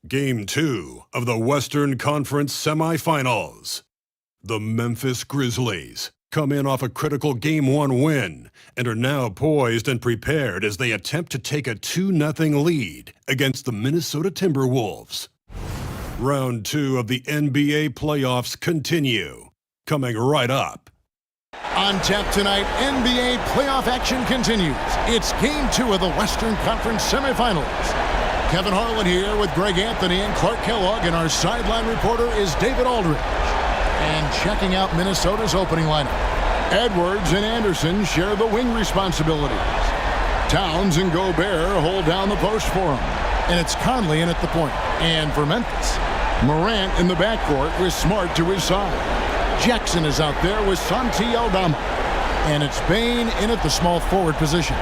Game 2 of the Western Conference Semifinals. The Memphis Grizzlies come in off a critical Game 1 win and are now poised and prepared as they attempt to take a 2-0 lead against the Minnesota Timberwolves. Round 2 of the NBA playoffs continue, coming right up. On tap tonight, NBA playoff action continues. It's Game 2 of the Western Conference Semifinals. Kevin Harlan here with Greg Anthony and Clark Kellogg, and our sideline reporter is David Aldridge. And checking out Minnesota's opening lineup, Edwards and Anderson share the wing responsibilities. Towns and Gobert hold down the post for him. And it's Conley in at the point. And for Memphis, Morant in the backcourt with Smart to his side. Jackson is out there with Santi Aldama. And it's Bane in at the small forward position.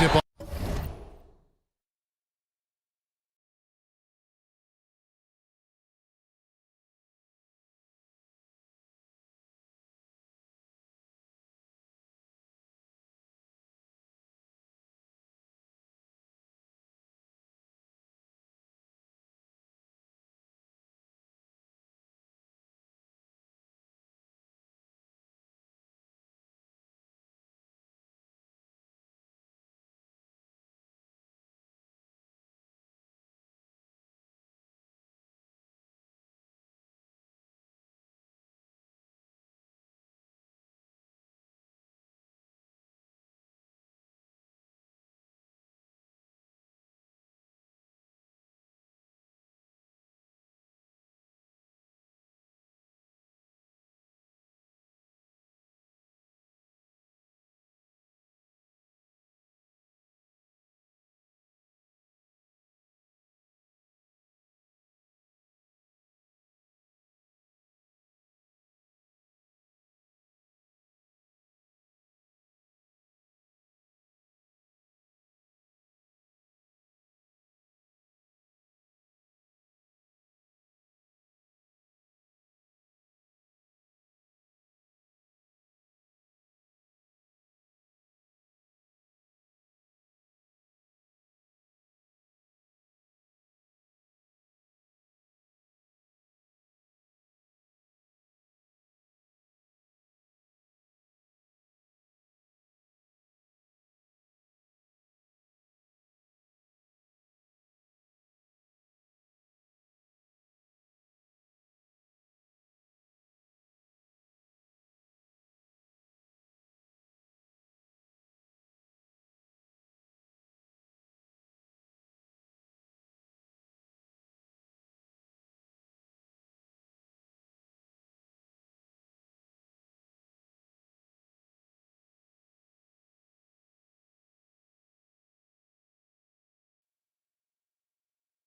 Tip off.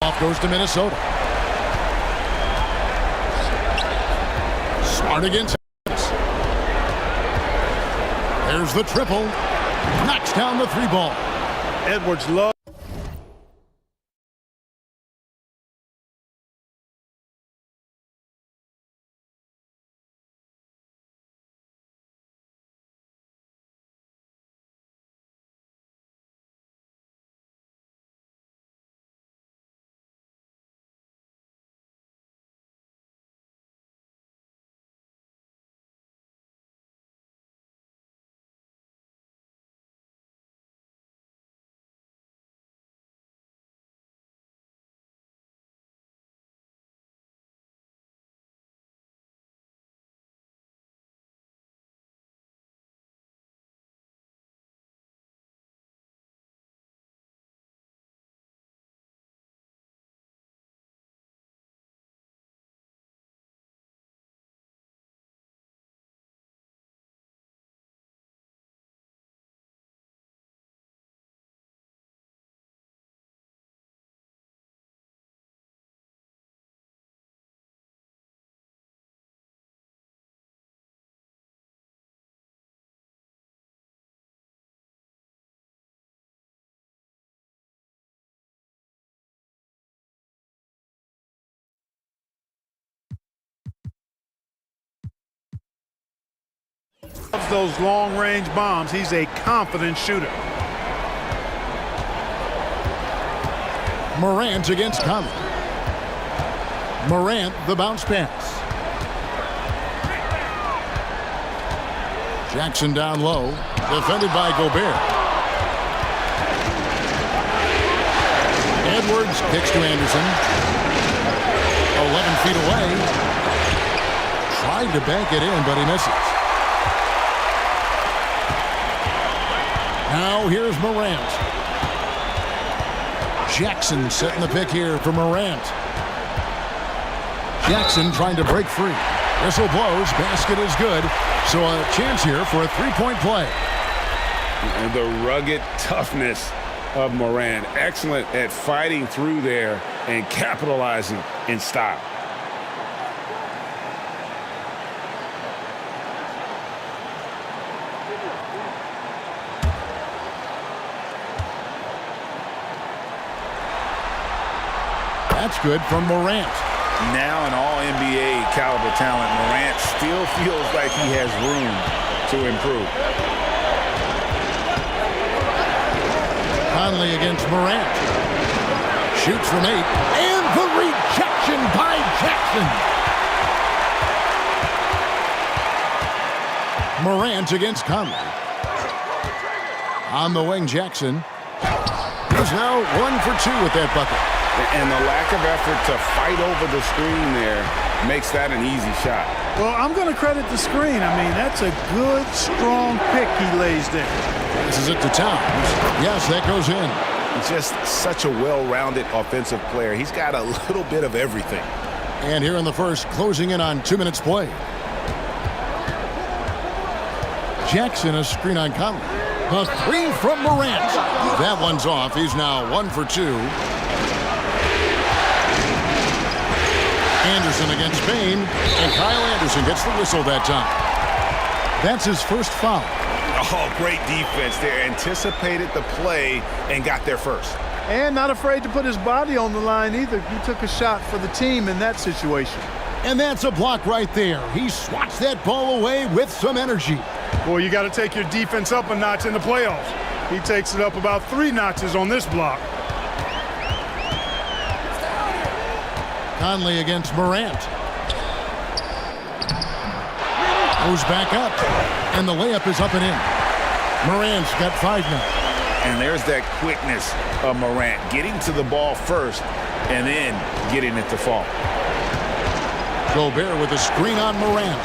Off goes to Minnesota. Smart against. There's the triple. Knocks down the three ball. Edwards loves those long-range bombs. He's a confident shooter. Morant against Conley. Morant, the bounce pass. Jackson down low, defended by Gobert. Edwards kicks to Anderson. 11 feet away. Tried to bank it in, but he misses. Now here's Morant. Jackson setting the pick here for Morant. Jackson trying to break free. Whistle blows, basket is good. So a chance here for a three-point play. And the rugged toughness of Morant. Excellent at fighting through there and capitalizing in style. That's good from Morant. Now an all-NBA caliber talent, Morant still feels like he has room to improve. Conley against Morant. Shoots from 8. And the rejection by Jackson. Morant against Conley. On the wing, Jackson. He's now 1 for 2 with that bucket. And the lack of effort to fight over the screen there makes that an easy shot. Well, I'm going to credit the screen. I mean, that's a good, strong pick he lays there. This is it to Towns. Yes, that goes in. He's just such a well-rounded offensive player. He's got a little bit of everything. And here in the first, closing in on 2 minutes play. Jackson, a screen on Conley. A 3 from Morant. That one's off. He's now 1 for 2. Anderson against Bain, and Kyle Anderson gets the whistle that time. That's his first foul. Oh, great defense there. Anticipated the play and got there first. And not afraid to put his body on the line either. He took a shot for the team in that situation. And that's a block right there. He swats that ball away with some energy. Boy, you got to take your defense up a notch in the playoffs. He takes it up about 3 notches on this block. Conley against Morant. Goes back up, and the layup is up and in. Morant's got 5 now. And there's that quickness of Morant, getting to the ball first and then getting it to fall. Gobert with a screen on Morant.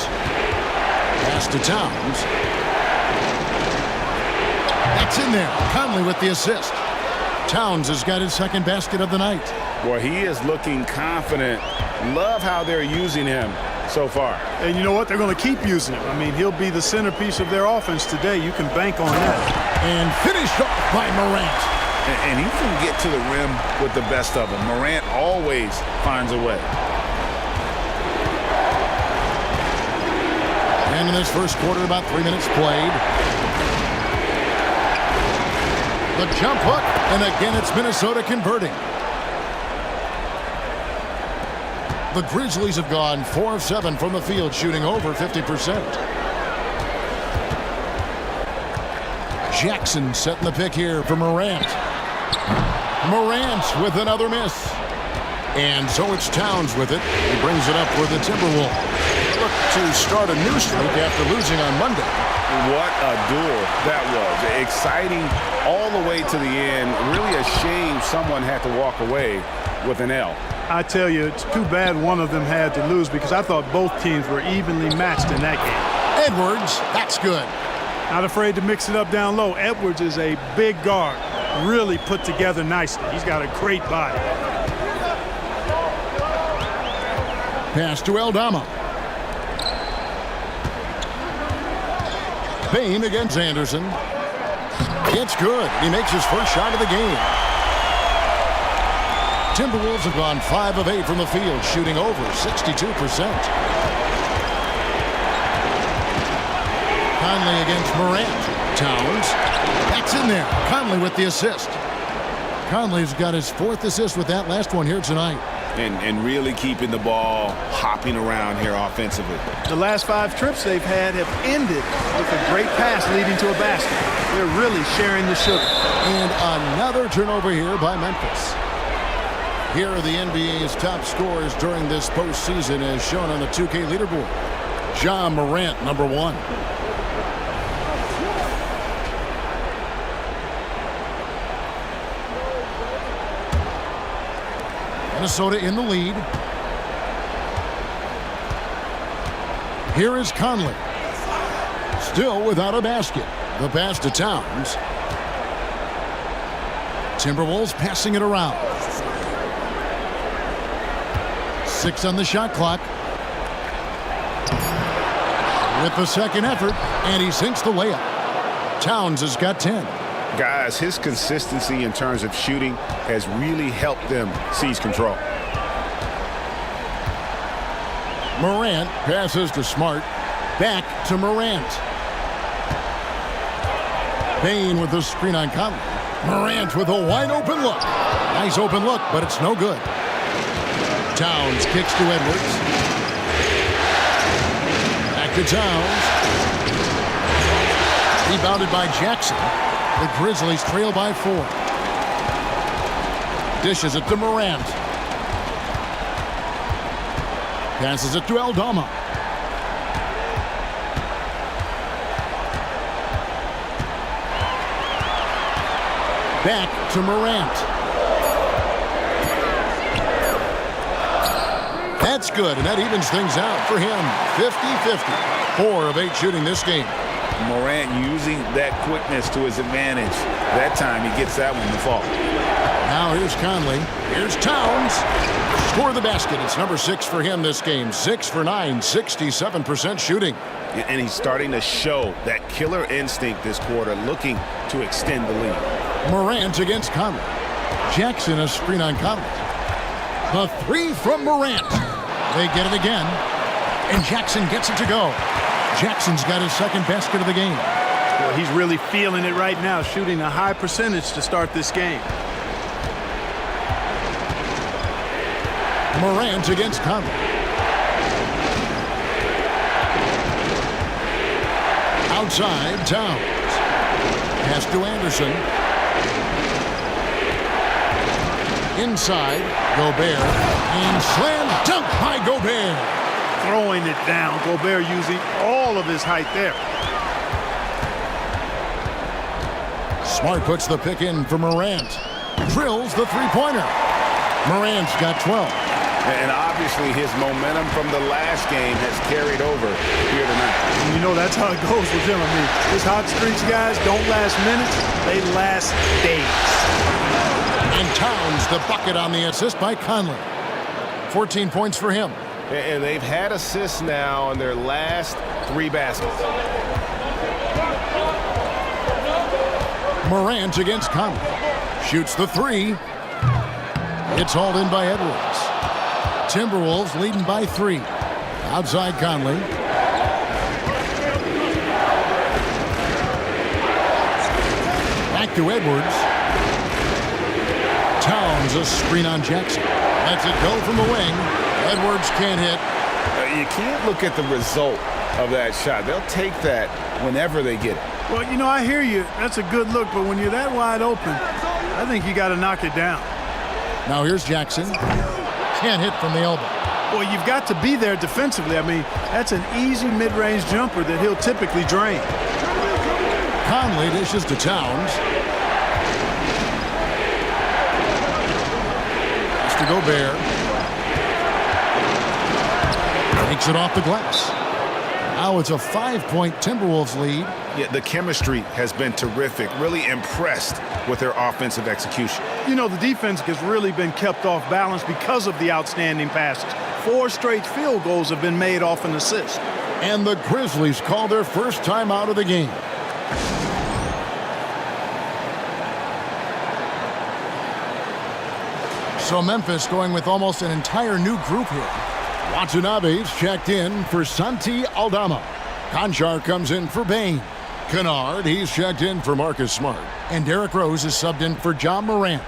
Pass to Towns. That's in there. Conley with the assist. Towns has got his second basket of the night. Boy, he is looking confident. Love how they're using him so far. And you know what? They're going to keep using him. I mean, he'll be the centerpiece of their offense today. You can bank on that. And finished off by Morant. And he can get to the rim with the best of them. Morant always finds a way. And in this first quarter, about 3 minutes played. The jump hook, and again it's Minnesota converting. The Grizzlies have gone 4 of 7 from the field, shooting over 50%. Jackson setting the pick here for Morant. Morant with another miss. And so it's Towns with it. He brings it up for the Timberwolves. Look to start a new streak after losing on Monday. What a duel that was. Exciting all the way to the end. Really a shame someone had to walk away with an L. I tell you, it's too bad one of them had to lose because I thought both teams were evenly matched in that game. Edwards, that's good. Not afraid to mix it up down low. Edwards is a big guard. Really put together nicely. He's got a great body. Pass to Aldama. Bain against Anderson. It's good. He makes his first shot of the game. Timberwolves have gone 5 of 8 from the field, shooting over 62%. Conley against Morant. Towns. That's in there. Conley with the assist. Conley's got his 4th assist with that last one here tonight. and really keeping the ball hopping around here offensively. The last 5 trips they've had have ended with a great pass leading to a basket. They're really sharing the sugar. And another turnover here by Memphis. Here are the NBA's top scorers during this postseason as shown on the 2K leaderboard. Ja Morant, number 1. Minnesota in the lead. Here is Conley. Still without a basket. The pass to Towns. Timberwolves passing it around. 6 on the shot clock. With the second effort, and he sinks the layup. Towns has got 10. Guys, his consistency in terms of shooting has really helped them seize control. Morant passes to Smart. Back to Morant. Bain with the screen on Conley. Morant with a wide open look. Nice open look, but it's no good. Towns kicks to Edwards. Back to Towns. Rebounded by Jackson. The Grizzlies trail by 4. Dishes it to Morant. Passes it to Aldama. Back to Morant. That's good, and that evens things out for him. 50-50. 4 of 8 shooting this game. Morant using that quickness to his advantage. That time he gets that one to fall. Now here's Conley. Here's Towns. Score the basket. It's number 6 for him this game. 6 for 9, 67% shooting. And he's starting to show that killer instinct this quarter, looking to extend the lead. Morant against Conley. Jackson a screen on Conley. The 3 from Morant. They get it again. And Jackson gets it to go. Jackson's got his second basket of the game. Well, he's really feeling it right now, shooting a high percentage to start this game. Morant against Conley. Outside, Towns. Pass to Anderson. Inside, Gobert. And slam dunk by Gobert. Throwing it down. Gobert using all of his height there. Smart puts the pick in for Morant. Drills the three-pointer. Morant's got 12. And obviously his momentum from the last game has carried over here tonight. And you know that's how it goes with him. I mean, his hot streaks, guys, don't last minutes. They last days. And Towns the bucket on the assist by Conley. 14 points for him. And they've had assists now on their last 3 baskets. Morant against Conley. Shoots the 3. It's hauled in by Edwards. Timberwolves leading by 3. Outside Conley. Back to Edwards. Towns a screen on Jackson. Lets it go from the wing. Edwards can't hit. You can't look at the result of that shot. They'll take that whenever they get it. Well, you know, I hear you. That's a good look, but when you're that wide open, I think you got to knock it down. Now here's Jackson. Can't hit from the elbow. Well, you've got to be there defensively. I mean, that's an easy mid-range jumper that he'll typically drain. Conley dishes to Towns. Pass to Gobert. Takes it off the glass. Now it's a 5-point Timberwolves lead. Yeah, the chemistry has been terrific. Really impressed with their offensive execution. You know, the defense has really been kept off balance because of the outstanding passes. 4 straight field goals have been made off an assist. And the Grizzlies call their first time out of the game. So Memphis going with almost an entire new group here. Watanabe's checked in for Santi Aldama. Conchar comes in for Bain. Kennard, he's checked in for Marcus Smart. And Derrick Rose is subbed in for Ja Morant.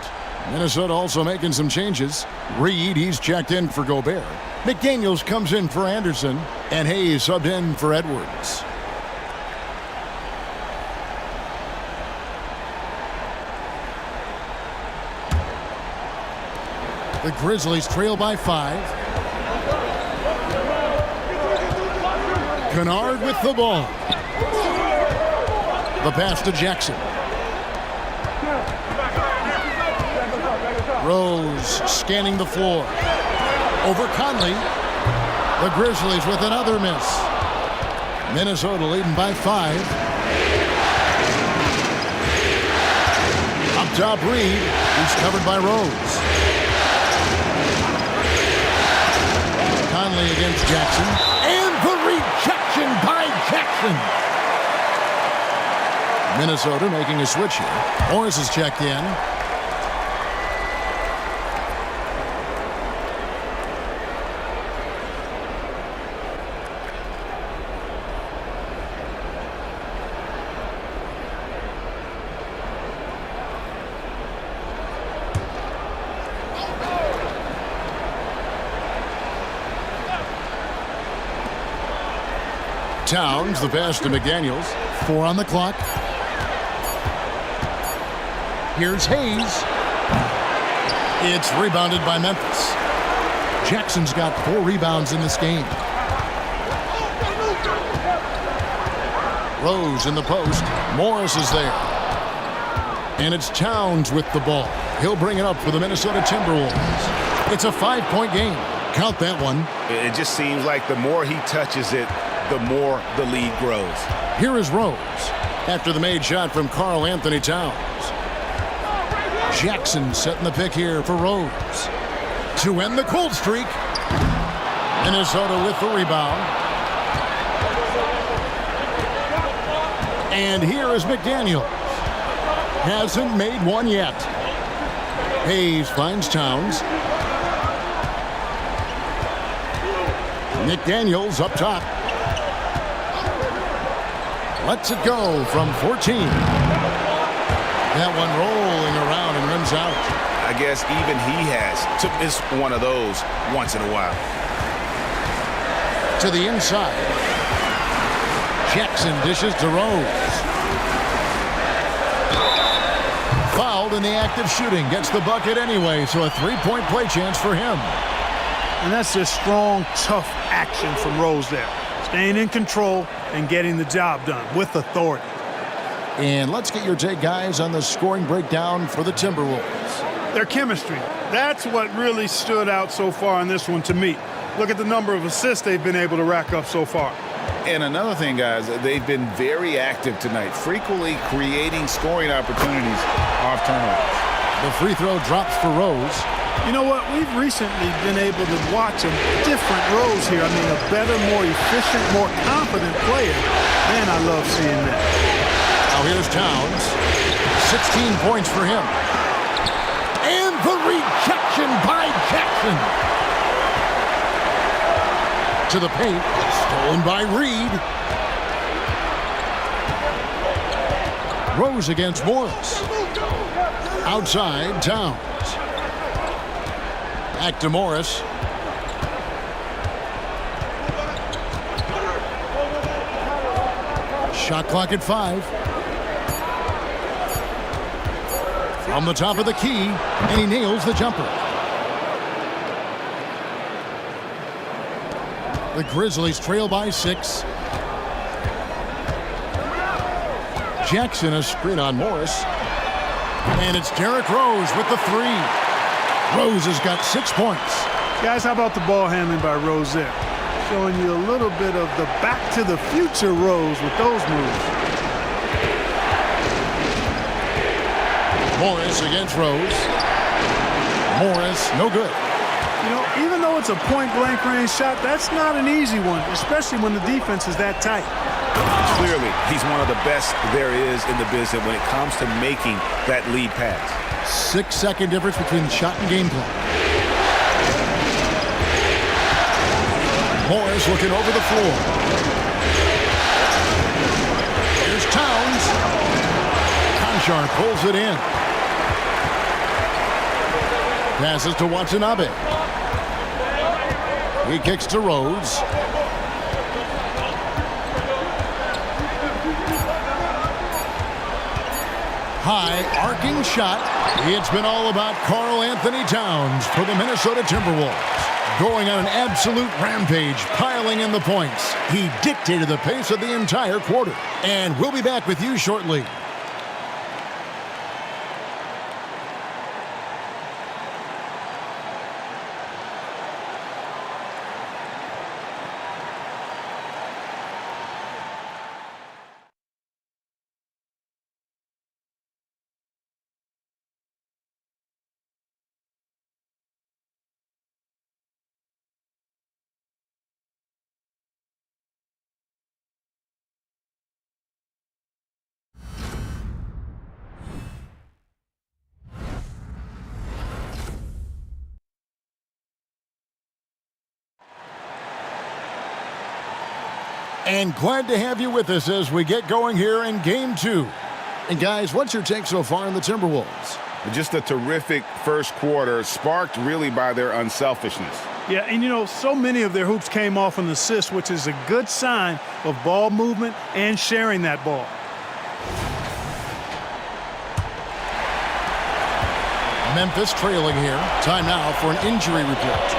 Minnesota also making some changes. Reed, he's checked in for Gobert. McDaniels comes in for Anderson. And Hayes subbed in for Edwards. The Grizzlies trail by 5. Kennard with the ball. The pass to Jackson. Rose scanning the floor. Over Conley. The Grizzlies with another miss. Minnesota leading by 5. Up top, Reed. He's covered by Rose. Conley against Jackson. And the rejection by Jackson. Minnesota making a switch here. Morris is checked in. Towns, the pass to McDaniels. 4 on the clock. Here's Hayes. It's rebounded by Memphis. Jackson's got 4 rebounds in this game. Rose in the post. Morris is there. And it's Towns with the ball. He'll bring it up for the Minnesota Timberwolves. It's a 5-point game. Count that one. It just seems like the more he touches it, the more the lead grows. Here is Rose after the made shot from Karl Anthony Towns. Jackson setting the pick here for Rose to end the cold streak. Minnesota with the rebound. And here is McDaniels. Hasn't made one yet. Hayes finds Towns. McDaniels up top. Lets it go from 14. That one rolling around and rims out. I guess even he has to miss one of those once in a while. To the inside. Jackson dishes to Rose. Fouled in the act of shooting. Gets the bucket anyway, so a 3-point play chance for him. And that's just strong, tough action from Rose there. Staying in control and getting the job done with authority. And let's get your take, guys, on the scoring breakdown for the Timberwolves. Their chemistry. That's what really stood out so far in this one to me. Look at the number of assists they've been able to rack up so far. And another thing, guys, they've been very active tonight, frequently creating scoring opportunities off turnovers. The free throw drops for Rose. You know what? We've recently been able to watch a different Rose here. I mean, a better, more efficient, more confident player. Man, I love seeing that. Now here's Towns. 16 points for him. And the rejection by Jackson. To the paint. Stolen by Reed. Rose against Morris. Outside, Towns. Back to Morris. Shot clock at 5. From the top of the key, and he nails the jumper. The Grizzlies trail by 6. Jackson a screen on Morris. And it's Derrick Rose with the 3. Rose has got 6 points. Guys, how about the ball handling by Rose there? Showing you a little bit of the back-to-the-future Rose with those moves. Morris against Rose. Morris, no good. You know, even though it's a point-blank range shot, that's not an easy one, especially when the defense is that tight. Clearly, he's one of the best there is in the business when it comes to making that lead pass. 6-second difference between shot and game clock. Morris looking over the floor. Here's Towns. Conchar pulls it in. Passes to Watanabe. He kicks to Rose. High arcing shot. It's been all about Karl Anthony Towns for the Minnesota Timberwolves. Going on an absolute rampage, piling in the points. He dictated the pace of the entire quarter. And we'll be back with you shortly. And glad to have you with us as we get going here in Game 2. And guys, what's your take so far on the Timberwolves? Just a terrific first quarter, sparked really by their unselfishness. Yeah, and you know, so many of their hoops came off an assist, which is a good sign of ball movement and sharing that ball. Memphis trailing here. Time now for an injury report.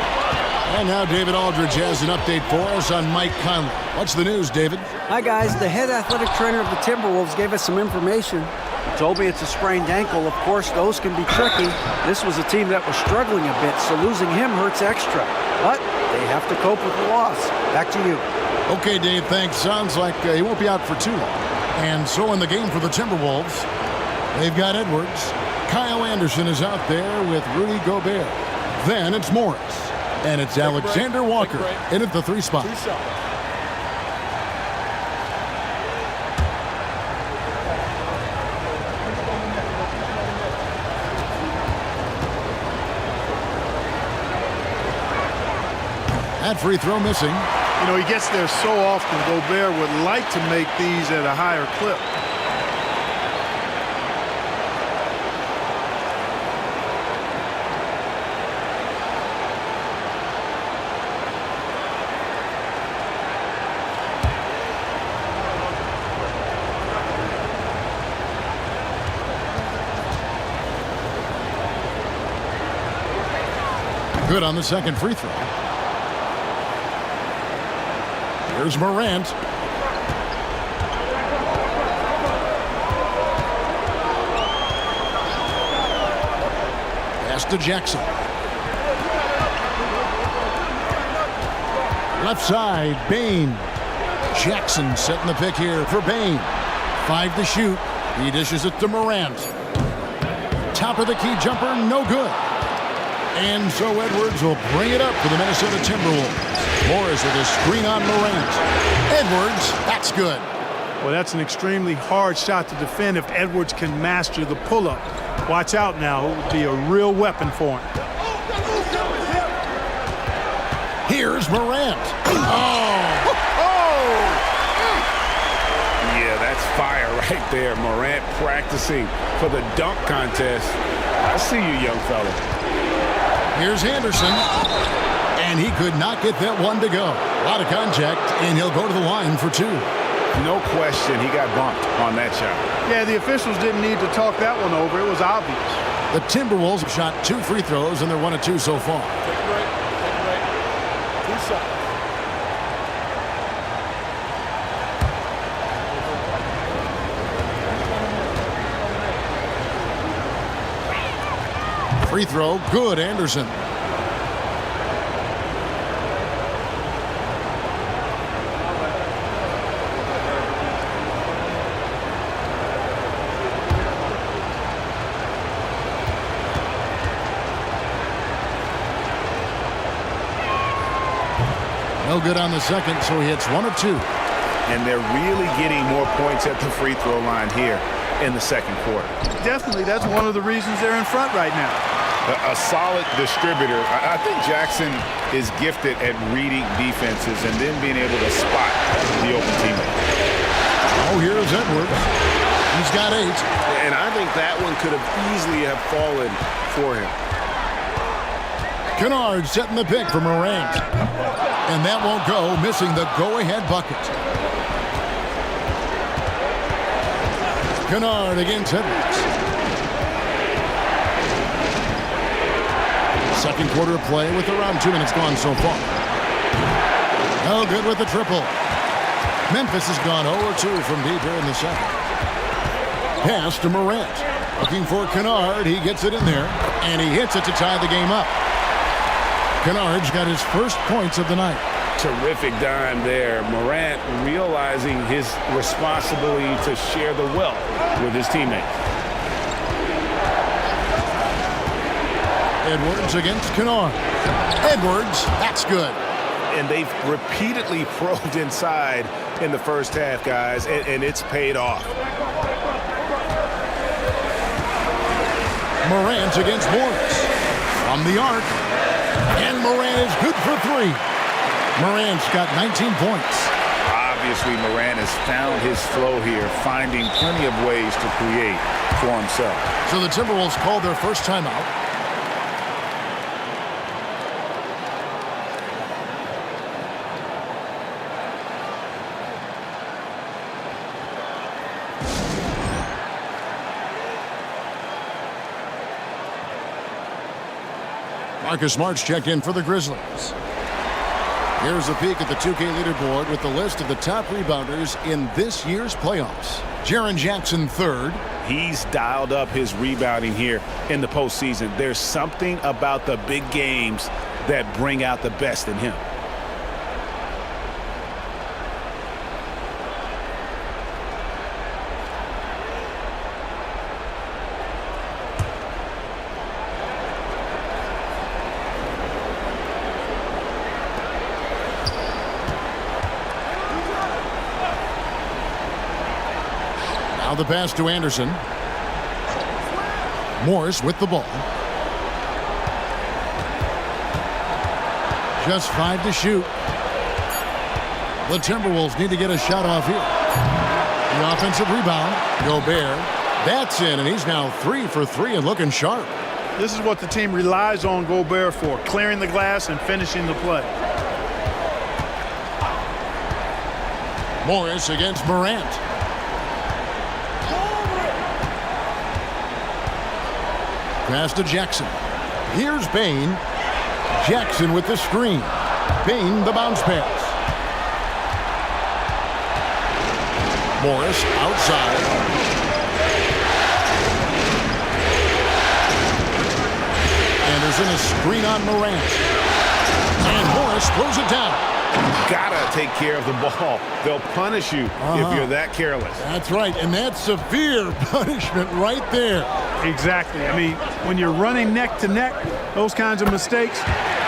And now David Aldridge has an update for us on Mike Conley. What's the news, David? Hi, guys. The head athletic trainer of the Timberwolves gave us some information. He told me it's a sprained ankle. Of course, those can be tricky. This was a team that was struggling a bit, so losing him hurts extra. But they have to cope with the loss. Back to you. Okay, Dave, thanks. Sounds like he won't be out for too long. And so in the game for the Timberwolves, they've got Edwards. Kyle Anderson is out there with Rudy Gobert. Then it's Morris. And it's Alexander Walker in at the 3 spot. That free throw missing. You know, he gets there so often. Gobert would like to make these at a higher clip. Good on the second free throw. Here's Morant. Pass to Jackson. Left side, Bane. Jackson setting the pick here for Bane. 5 to shoot. He dishes it to Morant. Top of the key jumper, no good. And so Edwards will bring it up for the Minnesota Timberwolves. Morris with a screen on Morant. Edwards, that's good. Well, that's an extremely hard shot to defend if Edwards can master the pull-up. Watch out now. It would be a real weapon for him. Here's Morant. Yeah, that's fire right there. Morant practicing for the dunk contest. I see you, young fella. Here's Anderson, and he could not get that one to go. A lot of contact, and he'll go to the line for 2. No question, he got bumped on that shot. Yeah, the officials didn't need to talk that one over. It was obvious. The Timberwolves have shot 2 free throws, and they're 1 of 2 so far. Free throw, good, Anderson. No good on the second, so he hits 1 of 2. And they're really getting more points at the free throw line here in the second quarter. Definitely, that's one of the reasons they're in front right now. A solid distributor. I think Jackson is gifted at reading defenses and then being able to spot the open teammate. Oh, here's Edwards. He's got 8. And I think that one could have easily have fallen for him. Kennard setting the pick for Morant. And that won't go, missing the go-ahead bucket. Kennard against Edwards. Second quarter of play with around 2 minutes gone so far. No good with the triple. Memphis has gone 0-2 from deep here in the second. Pass to Morant. Looking for Kennard. He gets it in there, and he hits it to tie the game up. Kennard's got his first points of the night. Terrific dime there. Morant realizing his responsibility to share the wealth with his teammates. Edwards against Kennard. Edwards, that's good. And they've repeatedly probed inside in the first half, guys, and it's paid off. Morant against Morris. From the arc. And Morant is good for 3. Morant's got 19 points. Obviously, Morant has found his flow here, finding plenty of ways to create for himself. So the Timberwolves called their first timeout. Marcus Smart's checked in for the Grizzlies. Here's a peek at the 2K leaderboard with the list of the top rebounders in this year's playoffs. Jaren Jackson third. He's dialed up his rebounding here in the postseason. There's something about the big games that bring out the best in him. Now the pass to Anderson. Morris with the ball. Just 5 to shoot. The Timberwolves need to get a shot off here. The offensive rebound. Gobert. That's in, and he's now 3 for 3 and looking sharp. This is what the team relies on Gobert for, clearing the glass and finishing the play. Morris against Morant. Pass to Jackson. Here's Bain. Jackson with the screen. Bain the bounce pass. Morris outside. Anderson a screen on Morant. And Morris throws it down. Gotta take care of the ball. They'll punish you if you're that careless. That's right, and that's severe punishment right there. Exactly. I mean, when you're running neck to neck, those kinds of mistakes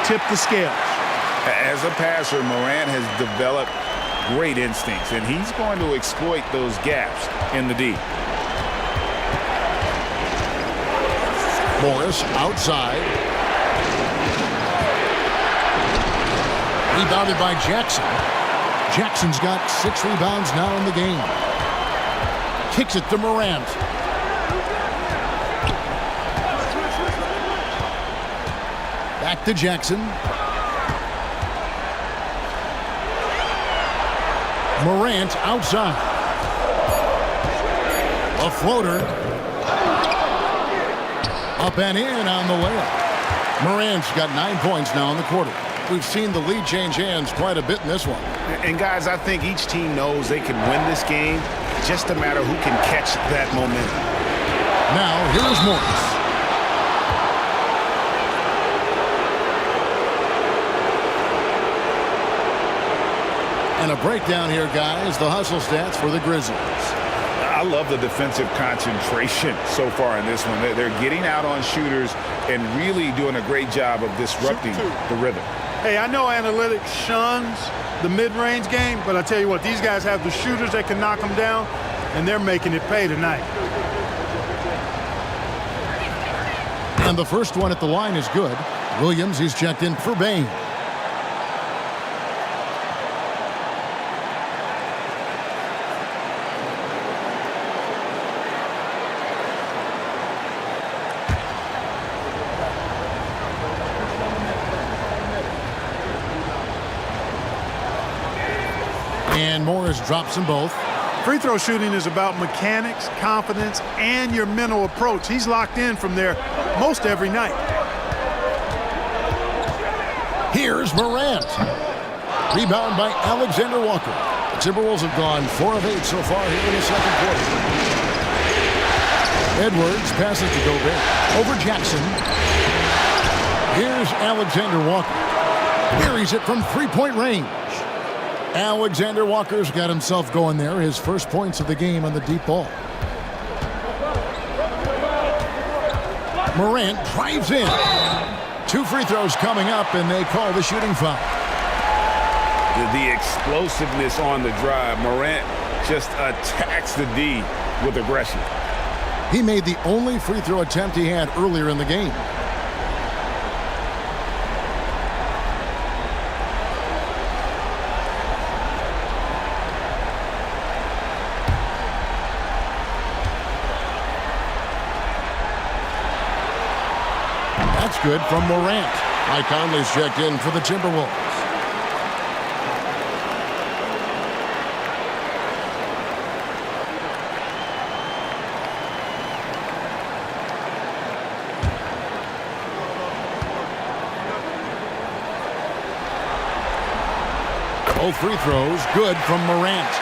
tip the scales. As a passer, Morant has developed great instincts, and he's going to exploit those gaps in the D. Morris outside. Rebounded by Jackson. Jackson's got 6 rebounds now in the game. Kicks it to Morant. Back to Jackson. Morant outside. A floater. Up and in on the layup. Morant's got 9 points now in the quarter. We've seen the lead change hands quite a bit in this one. And guys, I think each team knows they can win this game. Just a matter who can catch that momentum. Now, here's Morris. And a breakdown here, guys. The hustle stats for the Grizzlies. I love the defensive concentration so far in this one. They're getting out on shooters and really doing a great job of disrupting the rhythm. Hey, I know analytics shuns the mid-range game, but I tell you what, these guys have the shooters that can knock them down, and they're making it pay tonight. And the first one at the line is good. Williams, he's checked in for Bain. and Morris drops them both. Free throw shooting is about mechanics, confidence, and your mental approach. He's locked in from there most every night. Here's Morant. Rebound by Alexander Walker. The Timberwolves have gone 4 of 8 so far here in the second quarter. Edwards passes to Gobert. Over Jackson. Here's Alexander Walker. Buries it from three-point range. Alexander Walker's got himself going there. His first points of the game on the deep ball. Morant drives in. 2 free throws coming up, and they call the shooting foul. The explosiveness on the drive. Morant just attacks the D with aggression. He made the only free throw attempt he had earlier in the game. That's good from Morant. Mike Conley's checked in for the Timberwolves. Both free throws good from Morant.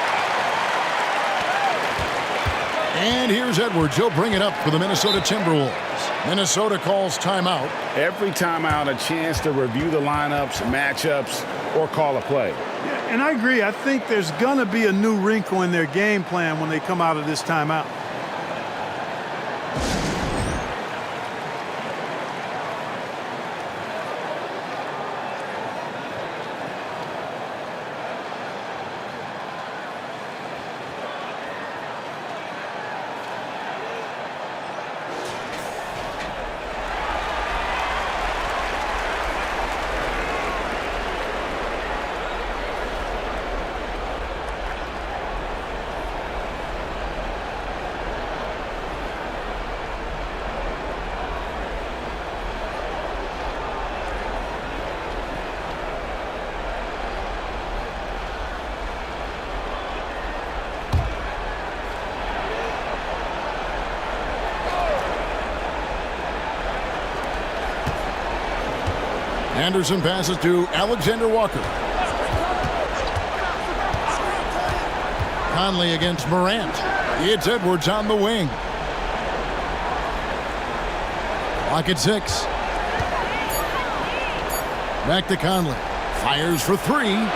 And here's Edwards. He'll bring it up for the Minnesota Timberwolves. Minnesota calls timeout. Every timeout, a chance to review the lineups, matchups, or call a play. Yeah, and I agree. I think there's going to be a new wrinkle in their game plan when they come out of this timeout. Anderson passes to Alexander Walker. Conley against Morant. It's Edwards on the wing. Clock at 6. Back to Conley. Fires for 3. Here's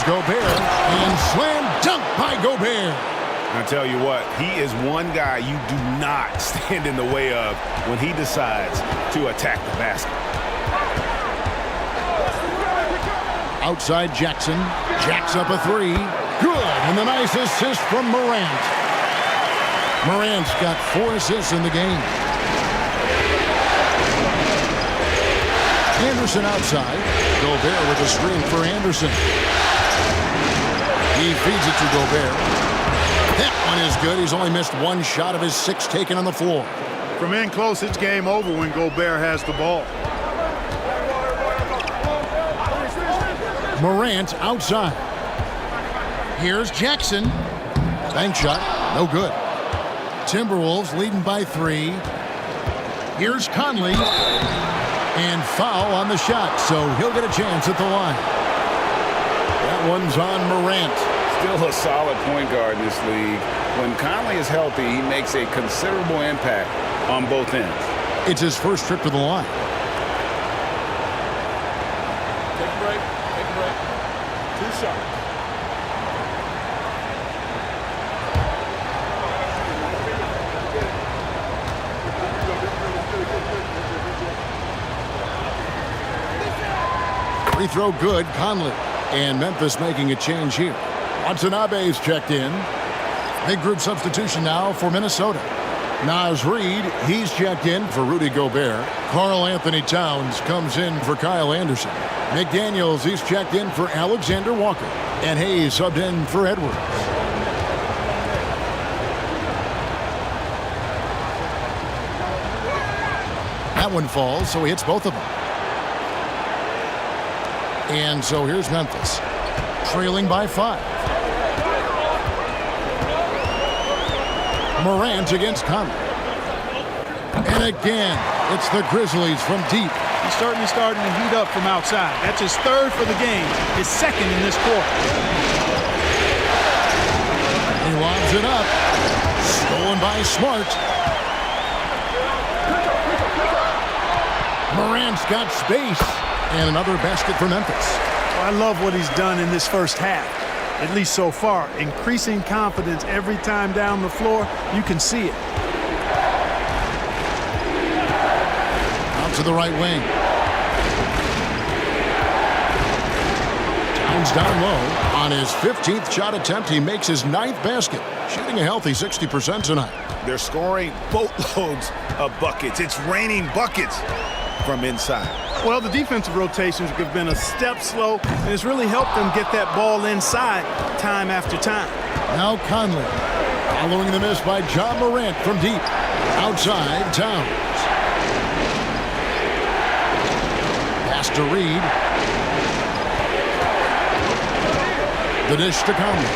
Gobert. And slam dunk by Gobert. I tell you what, he is one guy you do not stand in the way of when he decides to attack the basket. Outside Jackson. Jacks up a 3. Good. And the nice assist from Morant. Morant's got 4 assists in the game. Anderson outside. Gobert with a screen for Anderson. He feeds it to Gobert. That one is good. He's only missed 1 shot of his 6 taken on the floor. From in close, it's game over when Gobert has the ball. Morant outside. Here's Jackson. Bank shot. No good. Timberwolves leading by 3. Here's Conley. And foul on the shot, so he'll get a chance at the line. That one's on Morant. Still a solid point guard in this league. When Conley is healthy, he makes a considerable impact on both ends. It's his first trip to the line. Take a break. Take a break. 2 shots. Free throw good, Conley. And Memphis making a change here. Watanabe's checked in. Big group substitution now for Minnesota. Naz Reid, he's checked in for Rudy Gobert. Karl Anthony Towns comes in for Kyle Anderson. McDaniels, he's checked in for Alexander Walker. And Hayes subbed in for Edwards. That one falls, so he hits both of them. And so here's Memphis. trailing by 5. Morant against Conley. And again, it's the Grizzlies from deep. He's starting to heat up from outside. That's his third for the game, his second in this quarter. He lobs it up. Stolen by Smart. Morant's got space. And another basket for Memphis. Well, I love what he's done in this first half, at least so far. Increasing confidence every time down the floor. You can see it. Out to the right wing. Towns down low. On his 15th shot attempt, he makes his 9th basket. Shooting a healthy 60% tonight. They're scoring boatloads of buckets. It's raining buckets from inside. Well, the defensive rotations have been a step slow, and it's really helped them get that ball inside time after time. Now Conley. Following the miss by John Morant from deep. Outside, Towns. Pass to Reed. The dish to Conley.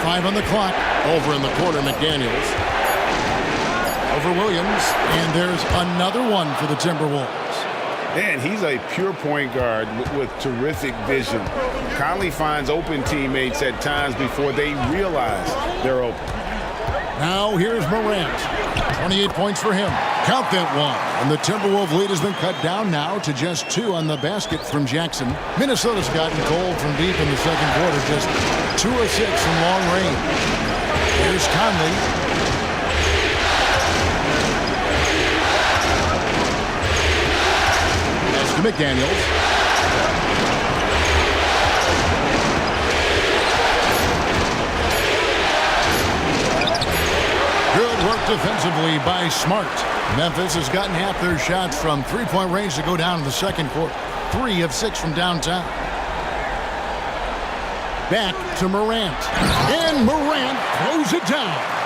5 on the clock. Over in the corner, McDaniels. Over Williams. And there's another one for the Timberwolves. Man, he's a pure point guard with terrific vision. Conley finds open teammates at times before they realize they're open. Now here's Morant. 28 points for him. Count that one. And the Timberwolves lead has been cut down now to just 2 on the basket from Jackson. Minnesota's gotten cold from deep in the second quarter. Just 2 of 6 from long range. Here's Conley. McDaniels. Good work defensively by Smart. Memphis has gotten half their shots from three-point range to go down in the second quarter. 3 of 6 from downtown. Back to Morant. And Morant throws it down.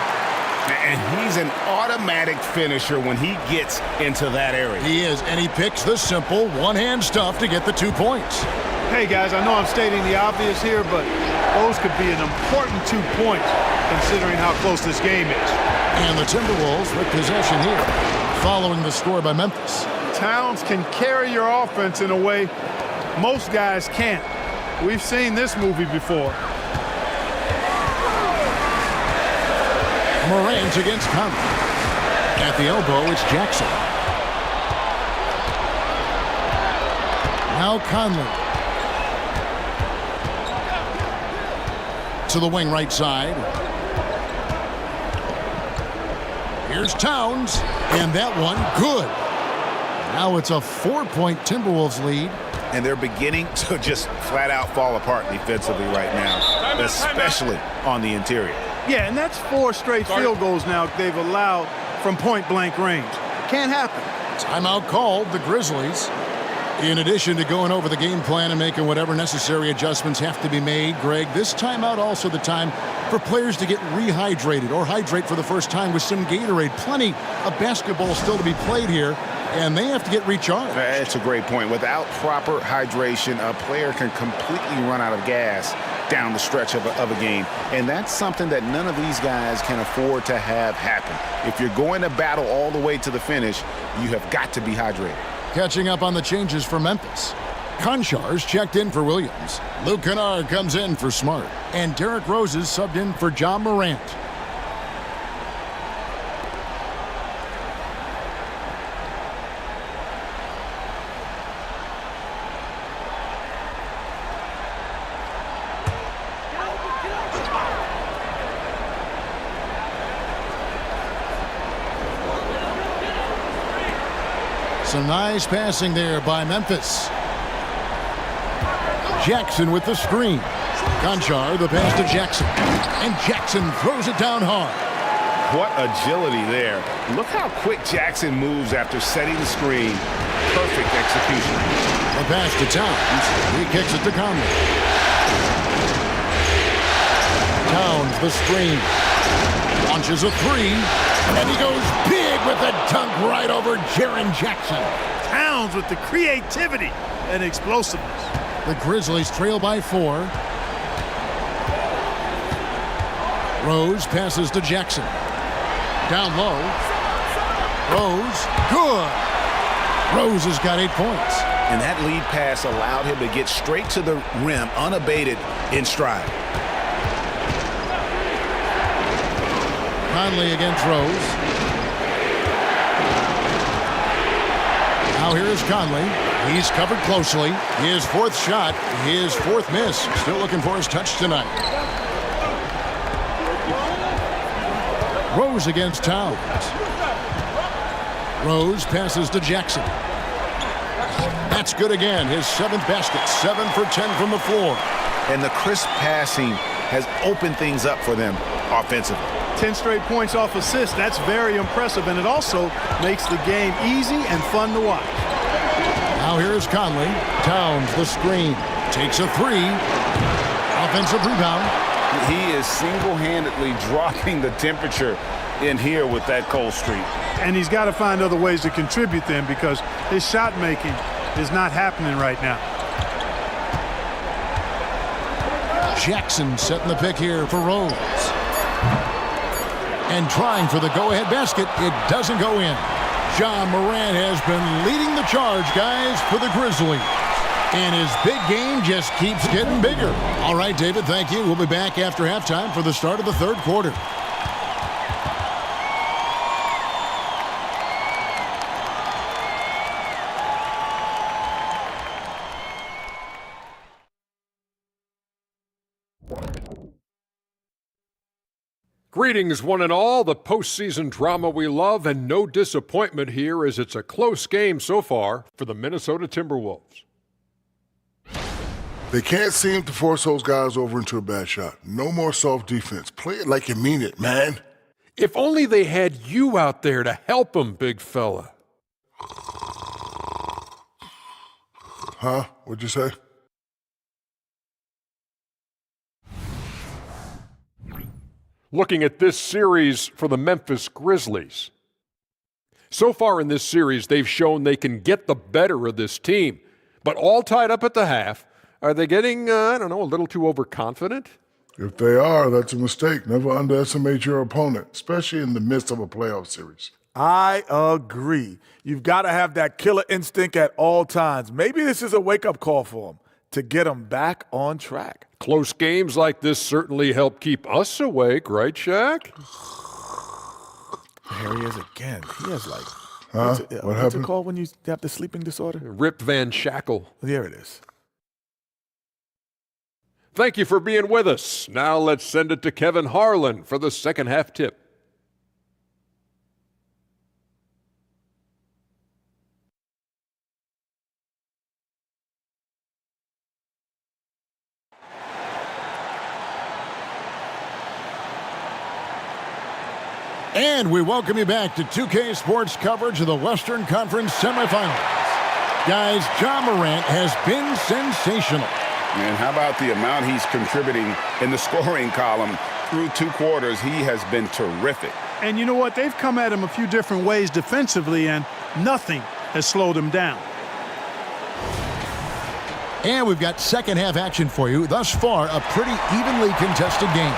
And he's an automatic finisher when he gets into that area. He is, and he picks the simple one-hand stuff to get the 2 points. Hey, guys, I know I'm stating the obvious here, but those could be an important 2 points considering how close this game is. And the Timberwolves with possession here, following the score by Memphis. Towns can carry your offense in a way most guys can't. We've seen this movie before. Morant against Conley. At the elbow, it's Jackson. Now Conley. To the wing right side. Here's Towns. And that one, good. Now it's a 4-point Timberwolves lead. And they're beginning to just flat out fall apart defensively right now, especially on the interior. Yeah, and that's 4 straight field goals now they've allowed from point-blank range. Can't happen. Timeout called, the Grizzlies. In addition to going over the game plan and making whatever necessary adjustments have to be made, Greg, this timeout also the time for players to get rehydrated or hydrate for the first time with some Gatorade. Plenty of basketball still to be played here, and they have to get recharged. That's a great point. Without proper hydration, a player can completely run out of gas down the stretch of a game. And that's something that none of these guys can afford to have happen. If you're going to battle all the way to the finish, you have got to be hydrated. Catching up on the changes for Memphis. Konchar's checked in for Williams. Luke Kennard comes in for Smart. And Derrick Rose is subbed in for John Morant. Some nice passing there by Memphis. Jackson with the screen. Konchar, the pass to Jackson. And Jackson throws it down hard. What agility there. Look how quick Jackson moves after setting the screen. Perfect execution. The pass to Towns. He kicks it to Conley. Towns, the screen. Launches a 3. And he goes big with a dunk right over Jaren Jackson. Towns with the creativity and explosiveness. The Grizzlies trail by 4. Rose passes to Jackson. Down low. Rose, good. Rose has got 8 points. And that lead pass allowed him to get straight to the rim unabated in stride. Conley against Rose. Now here is Conley. He's covered closely. His 4th shot, his 4th miss. Still looking for his touch tonight. Rose against Towns. Rose passes to Jackson. That's good again. His 7th basket. 7 for 10 from the floor. And the crisp passing has opened things up for them offensively. 10 straight points off assists. That's very impressive, and it also makes the game easy and fun to watch. Now here's Conley. Towns, the screen. Takes a 3. Offensive rebound. He is single-handedly dropping the temperature in here with that cold streak. And he's got to find other ways to contribute then, because his shot making is not happening right now. Jackson setting the pick here for Rose. And trying for the go-ahead basket. It doesn't go in. Ja Morant has been leading the charge, guys, for the Grizzlies. And his big game just keeps getting bigger. All right, David, thank you. We'll be back after halftime for the start of the 3rd quarter. Greetings, one and all. The postseason drama we love, and no disappointment here as it's a close game so far for the Minnesota Timberwolves. They can't seem to force those guys over into a bad shot. No more soft defense. Play it like you mean it, man. If only they had you out there to help them, big fella. Huh? What'd you say? Looking at this series for the Memphis Grizzlies. So far in this series, they've shown they can get the better of this team, but all tied up at the half. Are they getting, a little too overconfident? If they are, that's a mistake. Never underestimate your opponent, especially in the midst of a playoff series. I agree. You've got to have that killer instinct at all times. Maybe this is a wake-up call for them to get them back on track. Close games like this certainly help keep us awake, right, Shaq? There he is again. He has what what's happened? it called when you have the sleeping disorder? Rip Van Shackle. There it is. Thank you for being with us. Now let's send it to Kevin Harlan for the second half tip. And we welcome you back to 2K Sports coverage of the Western Conference semifinals. Guys, Ja Morant has been sensational. And how about the amount he's contributing in the scoring column through 2 quarters? He has been terrific. And you know what? They've come at him a few different ways defensively, and nothing has slowed him down. And we've got second half action for you. Thus far, a pretty evenly contested game.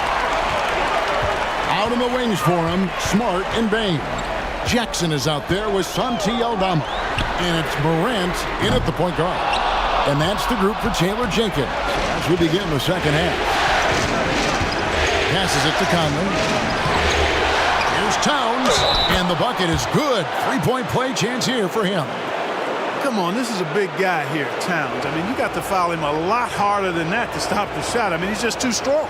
Out in the wings for him, Smart and Bain. Jackson is out there with Santi Aldama. And it's Morant in at the point guard. And that's the group for Taylor Jenkins as we begin the second half. Passes it to Conley. Here's Towns. And the bucket is good. 3-point play chance here for him. Come on, this is a big guy here, Towns. I mean, you got to foul him a lot harder than that to stop the shot. I mean, he's just too strong.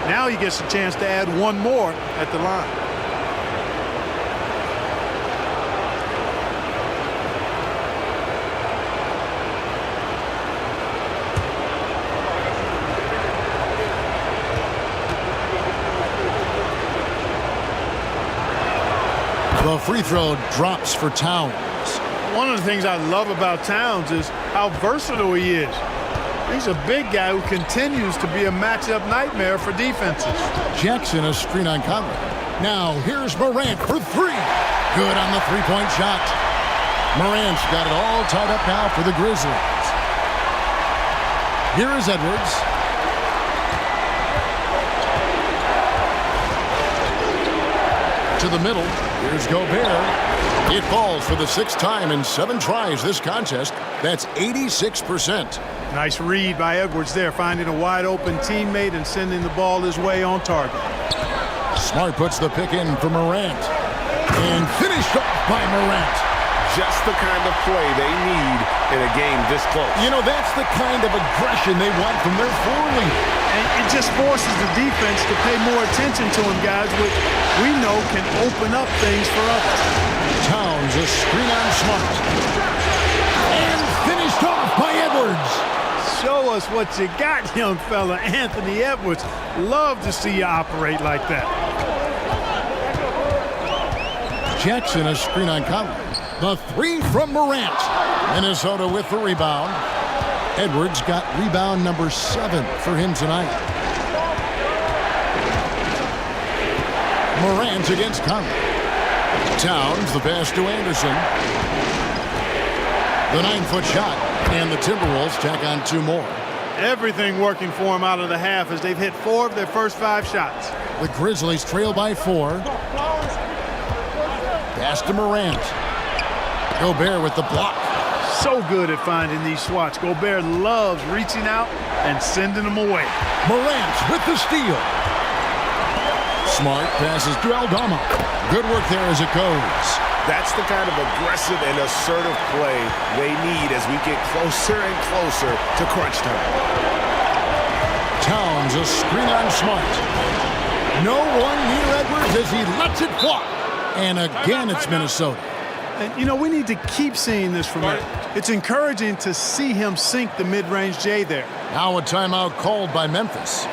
Now he gets a chance to add one more at the line. The free throw drops for Towns. One of the things I love about Towns is how versatile he is. He's a big guy who continues to be a matchup nightmare for defenses. Jackson a screen on Conley. Now here's Morant for 3. Good on the 3-point shot. Morant's got it all tied up now for the Grizzlies. Here is Edwards. To the middle. Here's Gobert. It falls for the 6th time in 7 tries this contest. That's 86%. Nice read by Edwards there, finding a wide-open teammate and sending the ball his way on target. Smart puts the pick in for Morant. And finished off by Morant. Just the kind of play they need in a game this close. You know, that's the kind of aggression they want from their floor leader. And it just forces the defense to pay more attention to him, guys, which we know can open up things for others. Towns a screen on Smart. And finished off by Edwards. Show us what you got, young fella. Anthony Edwards. Love to see you operate like that. Jackson a screen on Conley. The 3 from Morant. Minnesota with the rebound. Edwards got rebound number 7 for him tonight. Morant against Conley. Towns the pass to Anderson. The 9-foot shot. And the Timberwolves tack on 2 more. Everything working for him out of the half as they've hit 4 of their first 5 shots. The Grizzlies trail by 4. Pass to Morant. Gobert with the block. So good at finding these swats. Gobert loves reaching out and sending them away. Morant with the steal. Smart passes to Aldama. Good work there as it goes. That's the kind of aggressive and assertive play they need as we get closer and closer to crunch time. Towns a screen on Smart. No one near Edwards as he lets it fly. And again, it's Minnesota. And, you know, we need to keep seeing this from him. It's encouraging to see him sink the mid-range J there. Now a timeout called by Memphis.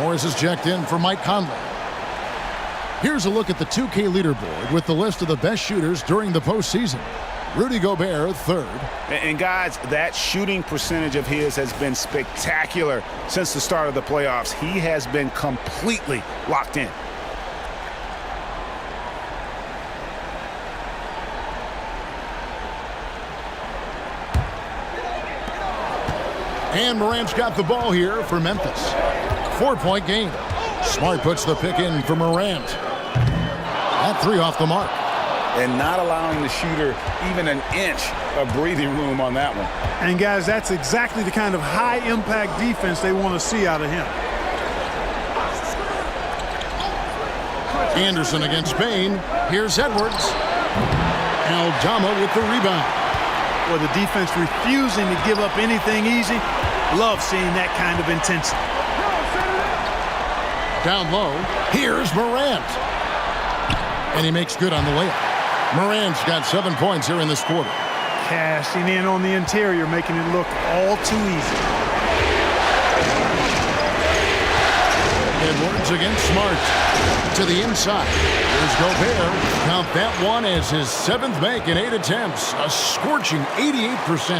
Morris is checked in for Mike Conley. Here's a look at the 2K leaderboard with the list of the best shooters during the postseason. Rudy Gobert, 3rd. And guys, that shooting percentage of his has been spectacular since the start of the playoffs. He has been completely locked in. And Morant's got the ball here for Memphis. 4-point game. Smart puts the pick in for Morant. That 3 off the mark. And not allowing the shooter even an inch of breathing room on that one. And, guys, that's exactly the kind of high-impact defense they want to see out of him. Anderson against Bain. Here's Edwards. Aldama with the rebound. Well, the defense refusing to give up anything easy. Love seeing that kind of intensity. Down low, here's Morant. And he makes good on the layup. Morant's got 7 points here in this quarter. Cashing in on the interior, making it look all too easy. Edwards against Smart. To the inside. Here's Gobert. Count that one as his 7th make in 8 attempts. A scorching 88%.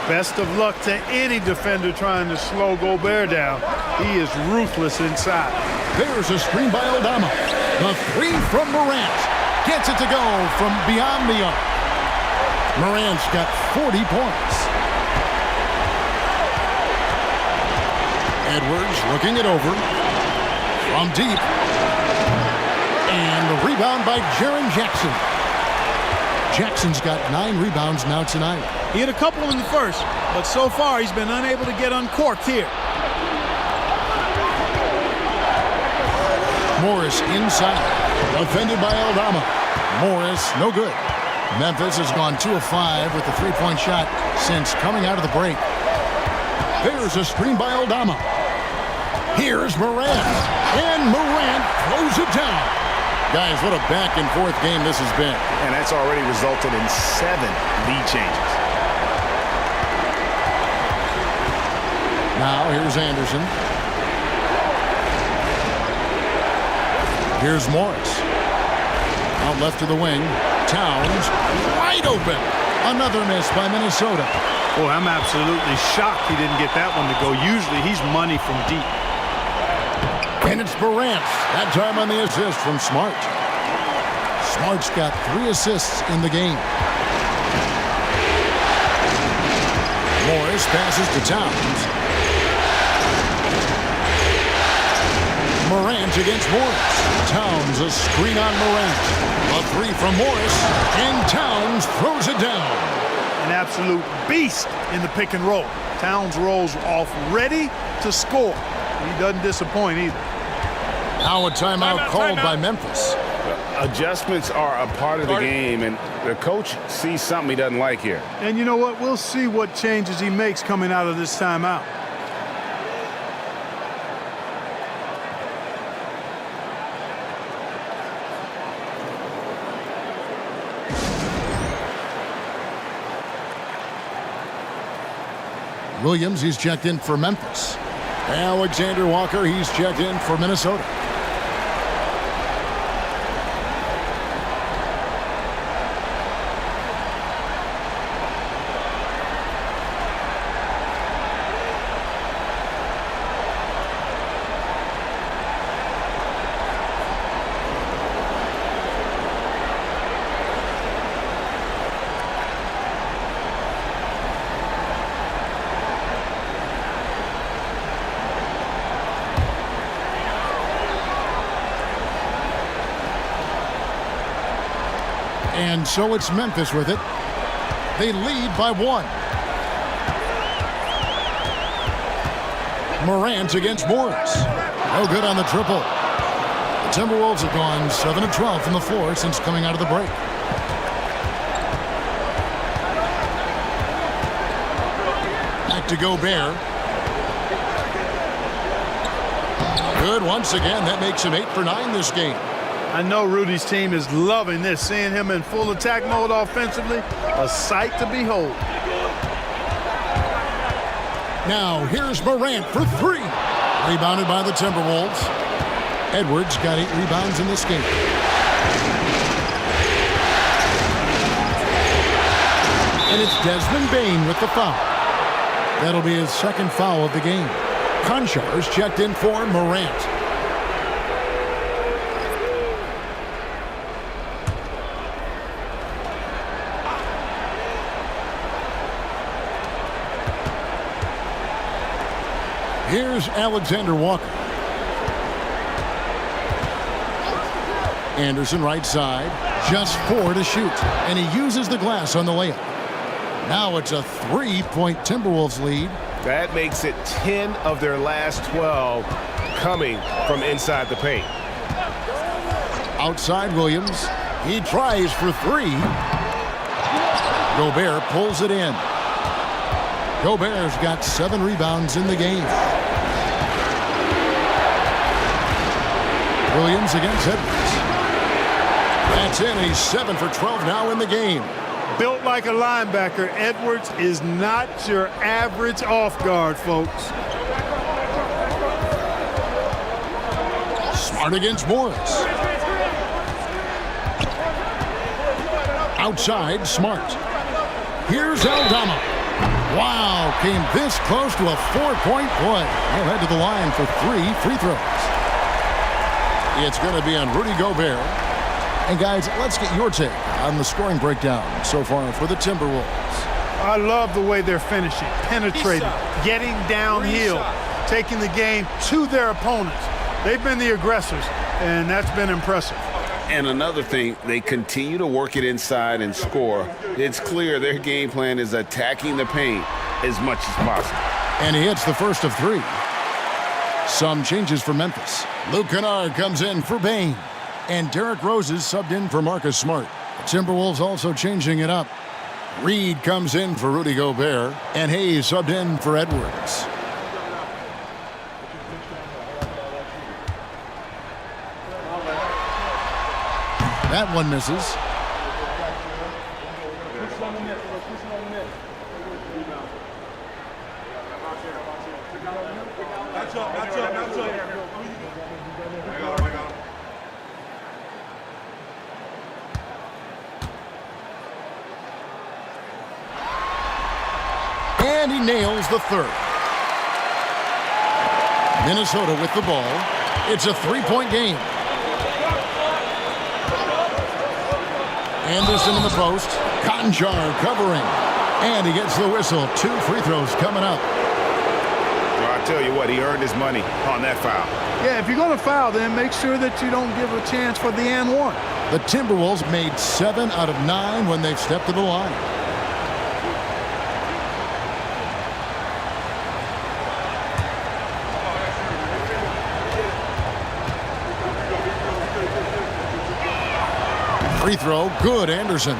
Best of luck to any defender trying to slow Gobert down. He is ruthless inside. There's a screen by Aldama. The 3 from Morant. Gets it to go from beyond the arc. Morant's got 40 points. Edwards looking it over. From deep. And the rebound by Jaren Jackson. Jackson's got 9 rebounds now tonight. He had a couple in the first, but so far he's been unable to get uncorked here. Morris inside. Defended by Aldama. Morris, no good. Memphis has gone 2 of 5 with the 3-point shot since coming out of the break. There's a screen by Aldama. Here's Morant. And Morant throws it down. Guys, what a back-and-forth game this has been. And that's already resulted in 7 lead changes. Now, here's Anderson. Here's Morris. Out left to the wing. Towns, wide open. Another miss by Minnesota. Boy, I'm absolutely shocked he didn't get that one to go. Usually, he's money from deep. And it's Morant. That time on the assist from Smart. Smart's got 3 assists in the game. Morris passes to Towns. Morant against Morris. Towns a screen on Morant. A 3 from Morris, and Towns throws it down. An absolute beast in the pick and roll. Towns rolls off ready to score. He doesn't disappoint either. Now a timeout called by Memphis. Adjustments are a part of the game, and the coach sees something he doesn't like here. And you know what? We'll see what changes he makes coming out of this timeout. Williams, he's checked in for Memphis. Alexander Walker, he's checked in for Minnesota. And so it's Memphis with it. They lead by 1. Morant against Morris. No good on the triple. The Timberwolves have gone 7 of 12 from the floor since coming out of the break. Back to Gobert. Good once again. That makes him 8 for 9 this game. I know Rudy's team is loving this, seeing him in full attack mode offensively. A sight to behold. Now here's Morant for 3. Rebounded by the Timberwolves. Edwards got 8 rebounds in this game. And it's Desmond Bane with the foul. That'll be his 2nd foul of the game. Konchar's checked in for Morant. Here's Alexander Walker. Anderson right side. Just 4 to shoot. And he uses the glass on the layup. Now it's a 3-point Timberwolves lead. That makes it 10 of their last 12 coming from inside the paint. Outside Williams. He tries for 3. Gobert pulls it in. Gobert's got 7 rebounds in the game. Williams against Edwards. That's in. He's 7 for 12 now in the game. Built like a linebacker, Edwards is not your average off guard, folks. Smart against Morris. Outside, Smart. Here's Aldama. Wow, came this close to a 4-point play. He'll head to the line for 3 free throws. It's going to be on Rudy Gobert. And guys, let's get your take on the scoring breakdown so far for the Timberwolves. I love the way they're finishing, penetrating, getting downhill, taking the game to their opponents. They've been the aggressors, and that's been impressive. And another thing, they continue to work it inside and score. It's clear their game plan is attacking the paint as much as possible. And he hits the first of 3. Some changes for Memphis. Luke Kennard comes in for Bane. And Derrick Rose is subbed in for Marcus Smart. The Timberwolves also changing it up. Reed comes in for Rudy Gobert. And Hayes subbed in for Edwards. That one misses. And he nails the 3rd. Minnesota with the ball. It's a 3-point game. Anderson in the post. Conjar covering. And he gets the whistle. 2 free throws coming up. Well, I tell you what, he earned his money on that foul. Yeah, if you're going to foul, then make sure that you don't give a chance for the and one. The Timberwolves made 7 out of 9 when they've stepped to the line. Free throw, good, Anderson.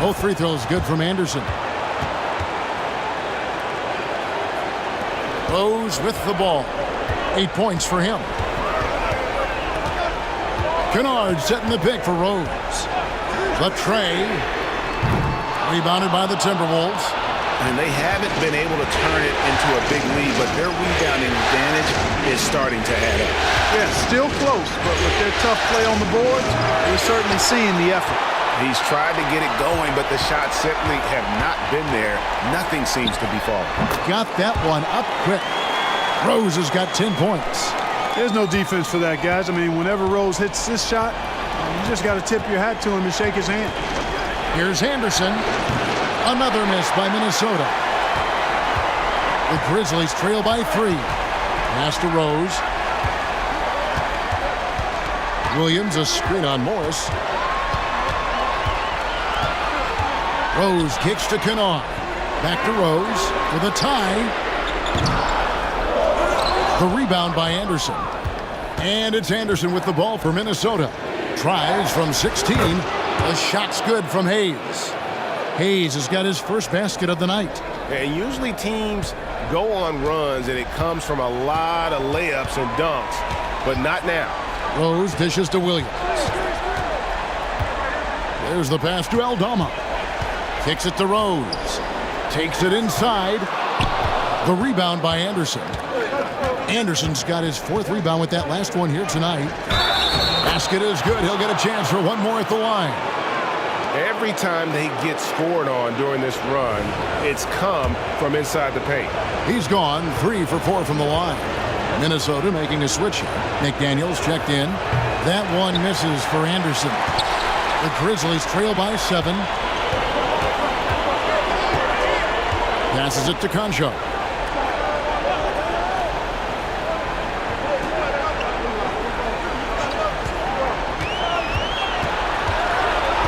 Both free throws good from Anderson. Rose with the ball. 8 points for him. Kennard setting the pick for Rose. Latrey. Rebounded by the Timberwolves. And they haven't been able to turn it into a big lead, but their rebounding advantage is starting to add up. Yeah, still close, but with their tough play on the boards, we're certainly seeing the effort. He's tried to get it going, but the shots simply have not been there. Nothing seems to be falling. Got that one up quick. Rose has got 10 points. There's no defense for that, guys. I mean, whenever Rose hits this shot, you just got to tip your hat to him and shake his hand. Here's Anderson. Another miss by Minnesota. The Grizzlies trail by 3. Pass to Rose. Williams, a screen on Morris. Rose kicks to Kennard. Back to Rose with a tie. The rebound by Anderson. And it's Anderson with the ball for Minnesota. Tries from 16. The shot's good from Hayes. Hayes has got his first basket of the night. And usually teams go on runs and it comes from a lot of layups and dunks, but not now. Rose dishes to Williams. There's the pass to Aldama. Kicks it to Rose. Takes it inside. The rebound by Anderson. Anderson's got his 4th rebound with that last one here tonight. Basket is good. He'll get a chance for one more at the line. Every time they get scored on during this run, it's come from inside the paint. He's gone 3 for 4 from the line. Minnesota making a switch here. McDaniels checked in. That one misses for Anderson. The Grizzlies trail by 7. Passes it to Concho.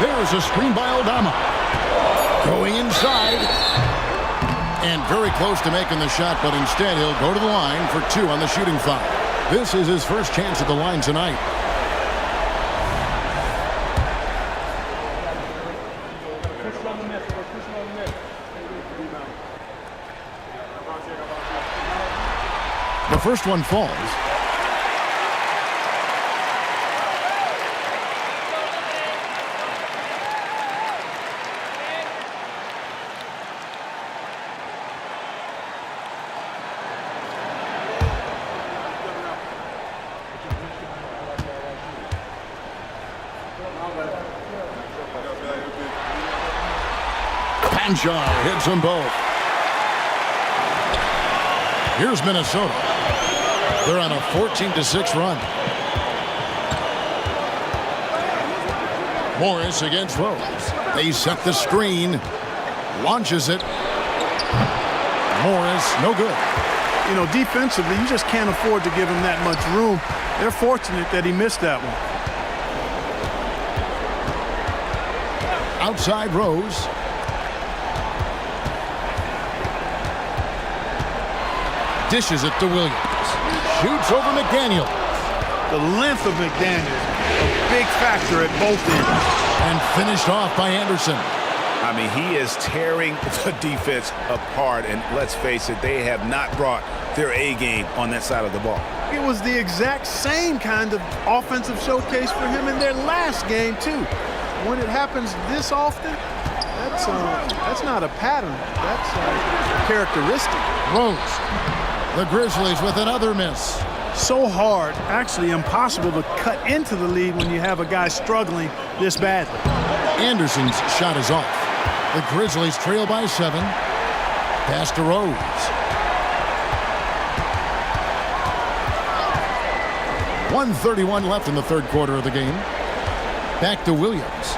There's a screen by Aldama. Going inside. And very close to making the shot, but instead he'll go to the line for 2 on the shooting foul. This is his first chance at the line tonight. The first one falls. Conjar hits them both. Here's Minnesota. They're on a 14-6 run. Morris against Rose. They set the screen. Launches it. Morris, no good. You know, defensively, you just can't afford to give him that much room. They're fortunate that he missed that one. Outside Rose. Dishes it to Williams. Shoots over McDaniel. The length of McDaniel, a big factor at both ends. And finished off by Anderson. I mean, he is tearing the defense apart, and let's face it, they have not brought their A game on that side of the ball. It was the exact same kind of offensive showcase for him in their last game, too. When it happens this often, that's not a pattern. That's a characteristic. Rose The Grizzlies with another miss. So hard, actually impossible to cut into the lead when you have a guy struggling this badly. Anderson's shot is off. The Grizzlies trail by 7. Pass to Rose. .131 left in the third quarter of the game. Back to Williams.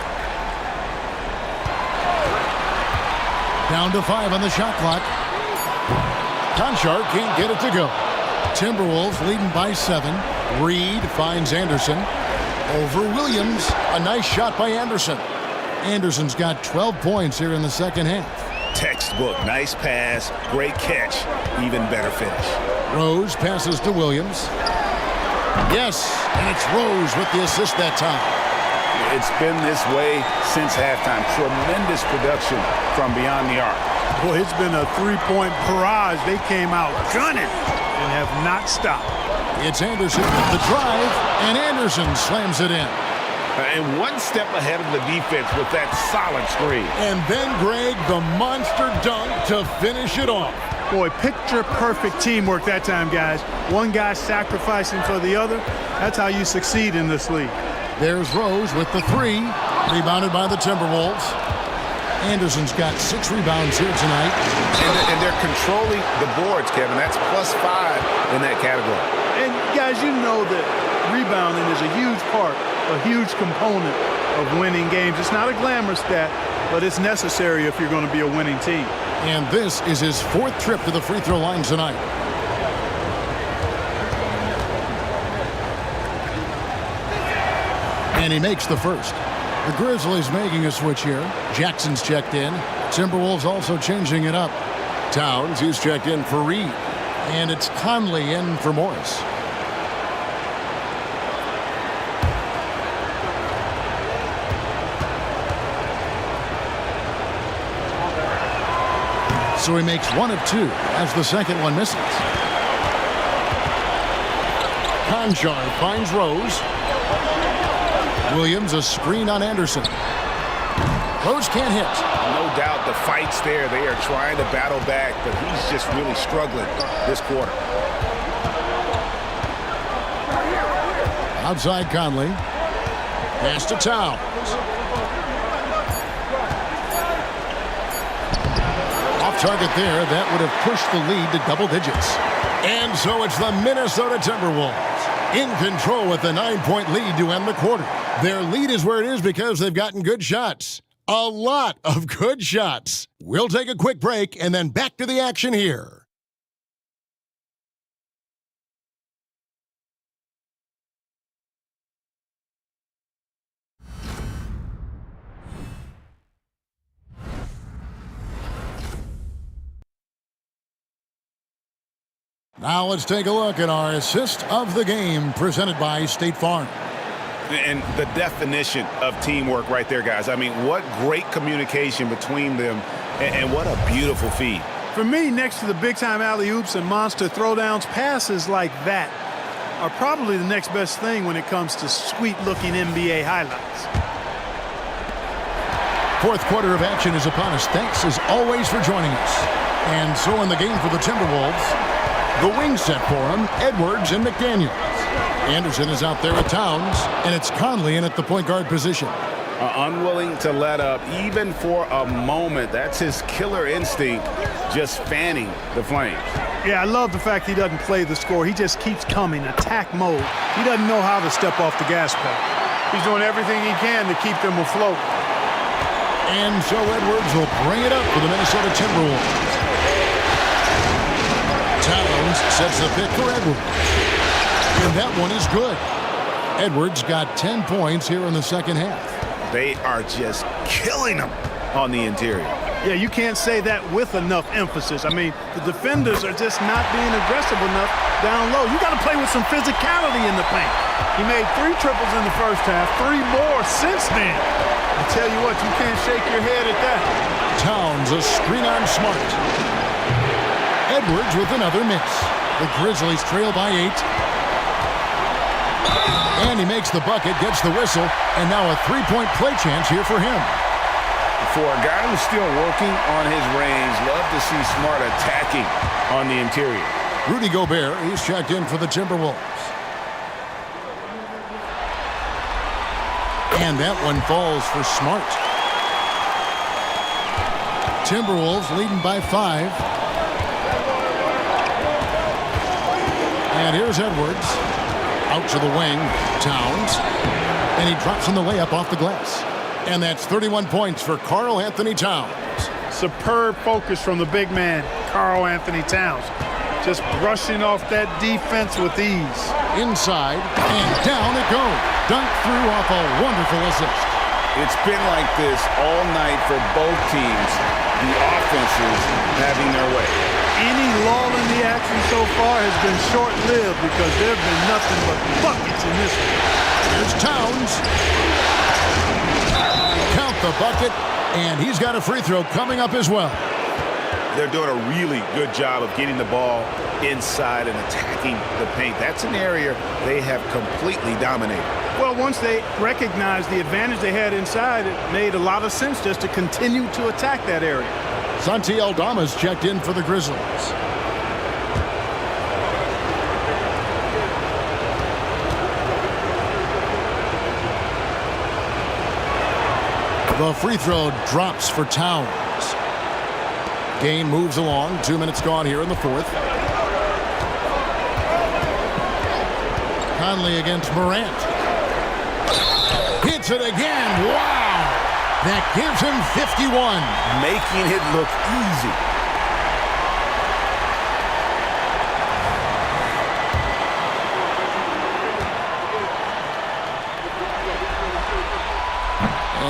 Down to 5 on the shot clock. Conchar can't get it to go. Timberwolves leading by 7. Reed finds Anderson. Over Williams. A nice shot by Anderson. Anderson's got 12 points here in the second half. Textbook. Nice pass. Great catch. Even better finish. Rose passes to Williams. Yes, and it's Rose with the assist that time. It's been this way since halftime. Tremendous production from beyond the arc. Boy, it's been a three-point barrage. They came out gunning and have not stopped. It's Anderson with the drive, and Anderson slams it in. And one step ahead of the defense with that solid screen. And then, Greg, the monster dunk to finish it off. Boy, picture-perfect teamwork that time, guys. One guy sacrificing for the other. That's how you succeed in this league. There's Rose with the 3, rebounded by the Timberwolves. Anderson's got 6 rebounds here tonight. And they're controlling the boards, Kevin. That's +5 in that category. And, guys, you know that rebounding is a huge part, a huge component of winning games. It's not a glamour stat, but it's necessary if you're going to be a winning team. And this is his 4th trip to the free throw line tonight. And he makes the first. The Grizzlies making a switch here. Jackson's checked in. Timberwolves also changing it up. Towns, he's checked in for Reed. And it's Conley in for Morris. So he makes 1 of 2 as the second one misses. Conchar finds Rose. Williams a screen on Anderson. Rose can't hit. No doubt the fight's there. They are trying to battle back, but he's just really struggling this quarter. Outside Conley. Pass to Towns. Off target there. That would have pushed the lead to double digits. And so it's the Minnesota Timberwolves in control with the 9-point lead to end the quarter. Their lead is where it is because they've gotten good shots. A lot of good shots. We'll take a quick break and then back to the action here. Now let's take a look at our assist of the game presented by State Farm. And the definition of teamwork right there, guys. I mean, what great communication between them, and what a beautiful feed. For me, next to the big-time alley-oops and monster throwdowns, passes like that are probably the next best thing when it comes to sweet-looking NBA highlights. 4th quarter of action is upon us. Thanks, as always, for joining us. And so in the game for the Timberwolves, the wing set for him, Edwards and McDaniels. Anderson is out there with Towns, and it's Conley in at the point guard position. Unwilling to let up, even for a moment. That's his killer instinct, just fanning the flames. Yeah, I love the fact he doesn't play the score. He just keeps coming, attack mode. He doesn't know how to step off the gas pedal. He's doing everything he can to keep them afloat. And so Edwards will bring it up for the Minnesota Timberwolves. Towns sets the pick for Edwards. And that one is good. Edwards got 10 points here in the second half. They are just killing them on the interior. Yeah, you can't say that with enough emphasis. I mean, the defenders are just not being aggressive enough down low. You got to play with some physicality in the paint. He made 3 triples in the first half, 3 more since then. I tell you what, you can't shake your head at that. Towns a screen on Smart. Edwards with another miss. The Grizzlies trail by 8. And he makes the bucket, gets the whistle, and now a 3-point play chance here for him. For a guy who's still working on his range, love to see Smart attacking on the interior. Rudy Gobert, he's checked in for the Timberwolves. And that one falls for Smart. Timberwolves leading by 5. And here's Edwards. Out to the wing. Towns. And he drops in the layup off the glass. And that's 31 points for Karl Anthony Towns. Superb focus from the big man, Karl Anthony Towns. Just brushing off that defense with ease. Inside, and down it goes. Dunk through off a wonderful assist. It's been like this all night for both teams. The offenses having their way. Any lull in the action so far has been short-lived because there have been nothing but buckets in this one. Here's Towns. Count the bucket, and he's got a free throw coming up as well. They're doing a really good job of getting the ball inside and attacking the paint. That's an area they have completely dominated. Well, once they recognized the advantage they had inside, it made a lot of sense just to continue to attack that area. Santi Aldama's checked in for the Grizzlies. The free throw drops for Towns. Game moves along. 2 minutes gone here in the fourth. Conley against Morant. Hits it again. Wow! That gives him 51. Making it look easy.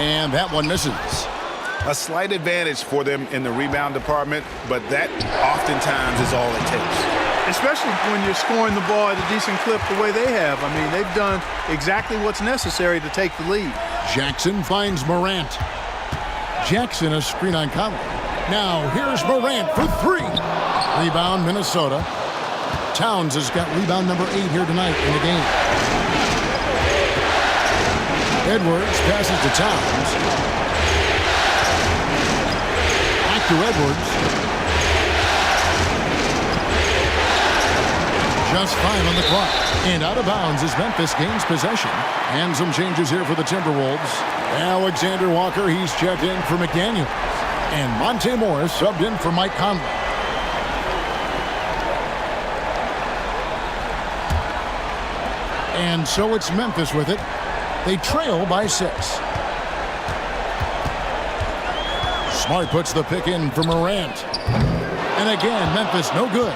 And that one misses. A slight advantage for them in the rebound department, but that oftentimes is all it takes. Especially when you're scoring the ball at a decent clip the way they have. I mean, they've done exactly what's necessary to take the lead. Jackson finds Morant. Jackson a screen on Conley. Now here's Morant for 3. Rebound Minnesota. Towns has got rebound number 8 here tonight in the game. Edwards passes to Towns. Back to Edwards. Just 5 on the clock. And out of bounds as Memphis gains possession. And some changes here for the Timberwolves. Alexander Walker, he's checked in for McDaniels. And Monte Morris subbed in for Mike Conley. And so it's Memphis with it. They trail by 6. Smart puts the pick in for Morant. And again, Memphis no good.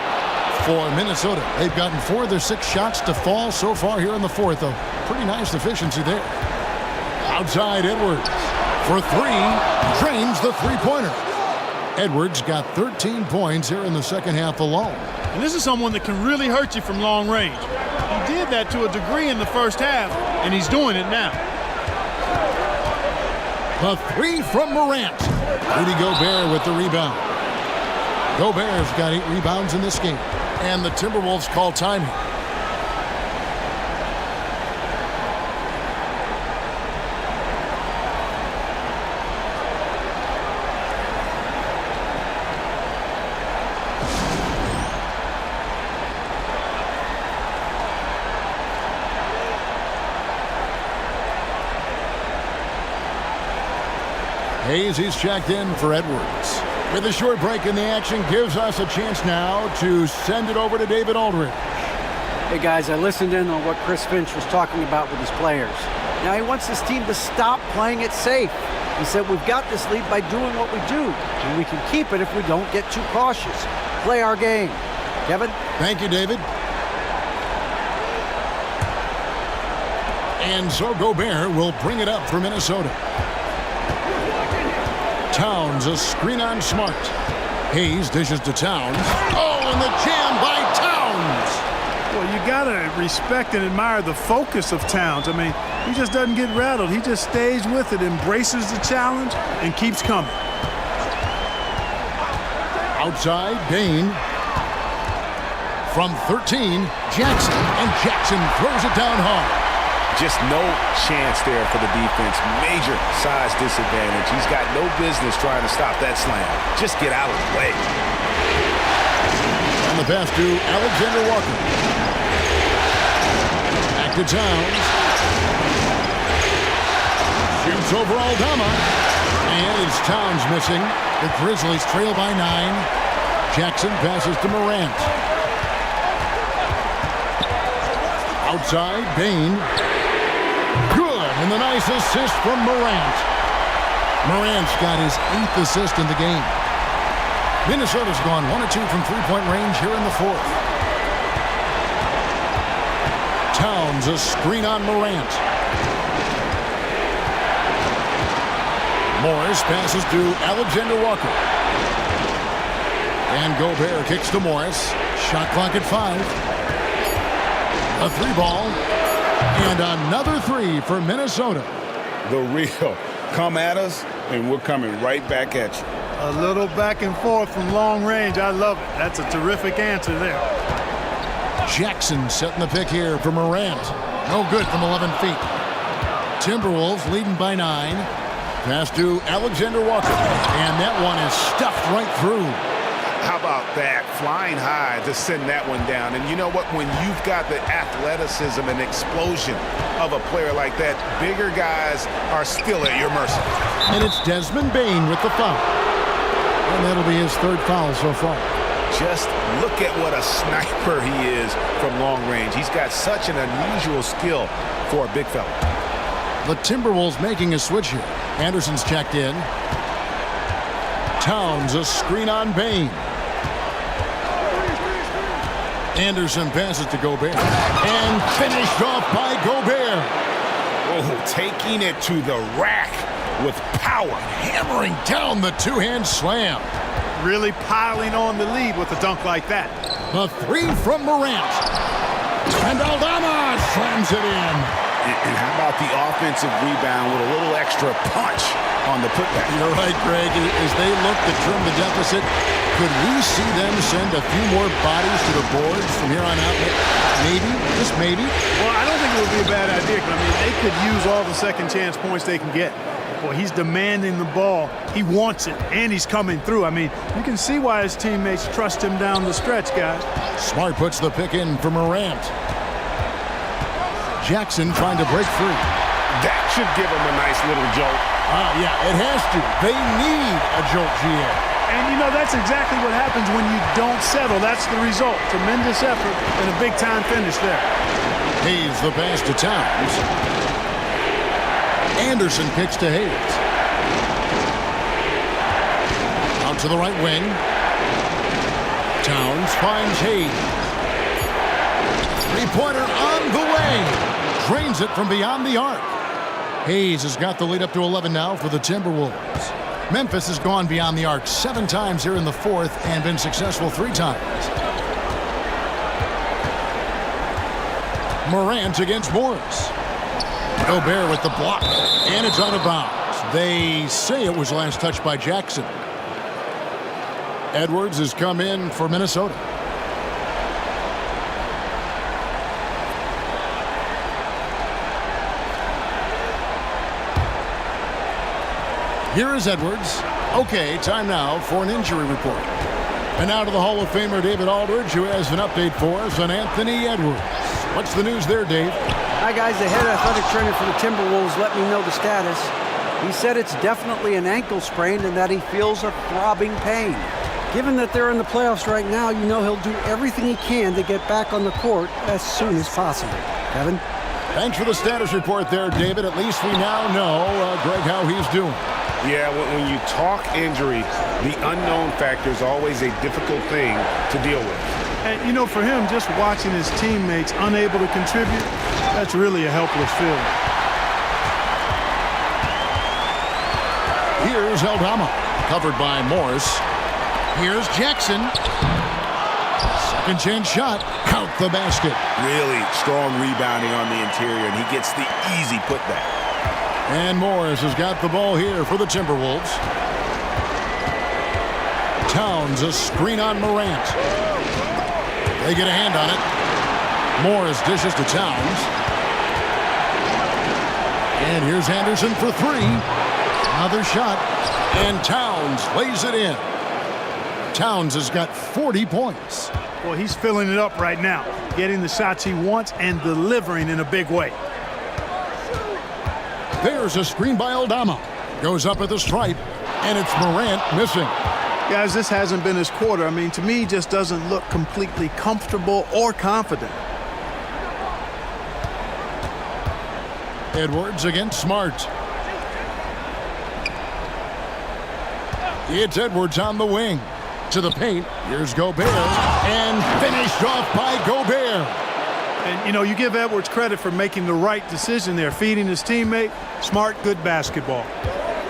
For Minnesota, they've gotten 4 of their 6 shots to fall so far here in the fourth. A pretty nice efficiency there. Outside Edwards for 3. Drains the three-pointer. Edwards got 13 points here in the second half alone. And this is someone that can really hurt you from long range. He did that to a degree in the first half, and he's doing it now. The 3 from Morant. Rudy Gobert with the rebound. Gobert's got 8 rebounds in this game. And the Timberwolves call time here. Hayes, he's checked in for Edwards. With a short break in the action, gives us a chance now to send it over to David Aldridge. Hey, guys, I listened in on what Chris Finch was talking about with his players. Now he wants his team to stop playing it safe. He said, we've got this lead by doing what we do, and we can keep it if we don't get too cautious. Play our game. Kevin? Thank you, David. And so Gobert will bring it up for Minnesota. Towns, a screen on Smart. Hayes dishes to Towns. Oh, and the jam by Towns. Well, you got to respect and admire the focus of Towns. I mean, he just doesn't get rattled. He just stays with it, embraces the challenge, and keeps coming. Outside, Dane. From 13, Jackson. And Jackson throws it down hard. Just no chance there for the defense. Major size disadvantage. He's got no business trying to stop that slam. Just get out of the way. the pass to Alexander Walker. Back to Towns. Shoots over Aldama. And it's Towns missing. The Grizzlies trail by 9. Jackson passes to Morant. Outside, Bain. Good, and the nice assist from Morant. Morant's got his 8th assist in the game. Minnesota's gone 1 of 2 from three-point range here in the 4th. Towns, a screen on Morant. Morris passes to Alexander Walker. And Gobert kicks to Morris. Shot clock at 5. A 3-ball. And another 3 for Minnesota. The real. Come at us, and we're coming right back at you. A little back and forth from long range. I love it. That's a terrific answer there. Jackson setting the pick here for Morant. No good from 11 feet. Timberwolves leading by 9. Pass to Alexander Walker. And that one is stuffed right through. How about that? Flying high to send that one down. And you know what? When you've got the athleticism and explosion of a player like that, bigger guys are still at your mercy. And it's Desmond Bain with the foul. And that'll be his 3rd foul so far. Just look at what a sniper he is from long range. He's got such an unusual skill for a big fella. The Timberwolves making a switch here. Anderson's checked in. Towns, a screen on Bain. Anderson passes to Gobert. And finished off by Gobert. Oh, taking it to the rack with power. Hammering down the two-hand slam. Really piling on the lead with a dunk like that. The 3 from Morant. And Aldama slams it in. And how about the offensive rebound with a little extra punch on the putback? You're right, Greg. As they look to trim the deficit, could we see them send a few more bodies to the boards from here on out? Maybe, just maybe. Well, I don't think it would be a bad idea. I mean, they could use all the second chance points they can get. Boy, he's demanding the ball. He wants it, and he's coming through. I mean, you can see why his teammates trust him down the stretch, guys. Smart puts the pick in for Morant. Jackson trying to break free. That should give him a nice little jolt. Yeah, it has to. They need a jolt, GM. And, you know, that's exactly what happens when you don't settle. That's the result. Tremendous effort and a big-time finish there. Hayes the pass to Towns. Anderson kicks to Hayes. Out to the right wing. Towns finds Hayes. Three-pointer on the way. Drains it from beyond the arc. Hayes has got the lead up to 11 now for the Timberwolves. Memphis has gone beyond the arc 7 times here in the 4th and been successful 3 times. Morant against Morris. Gobert with the block, and it's out of bounds. They say it was last touched by Jackson. Edwards has come in for Minnesota. Here is Edwards. Okay, time now for an injury report. And now to the Hall of Famer David Aldridge, who has an update for us on Anthony Edwards. What's the news there, Dave? Hi, guys. The head athletic trainer for the Timberwolves let me know the status. He said it's definitely an ankle sprain and that he feels a throbbing pain. Given that they're in the playoffs right now, you know he'll do everything he can to get back on the court as soon as possible. Kevin? Thanks for the status report there, David. At least we now know, Greg, how he's doing. Yeah, when you talk injury, the unknown factor is always a difficult thing to deal with. And, you know, for him, just watching his teammates unable to contribute, that's really a helpless feeling. Here's Aldama, covered by Morris. Here's Jackson. Second chance shot. Count the basket. Really strong rebounding on the interior, and he gets the easy putback. And Morris has got the ball here for the Timberwolves. Towns, a screen on Morant. They get a hand on it. Morris dishes to Towns. And here's Anderson for 3. Another shot. And Towns lays it in. Towns has got 40 points. Well, he's filling it up right now, getting the shots he wants and delivering in a big way. There's a screen by Aldama. Goes up at the stripe, and it's Morant missing. Guys, this hasn't been his quarter. I mean, to me, he just doesn't look completely comfortable or confident. Edwards against Smart. It's Edwards on the wing. To the paint. Here's Gobert. And finished off by Gobert. And, you know, you give Edwards credit for making the right decision there, feeding his teammate. Smart, good basketball.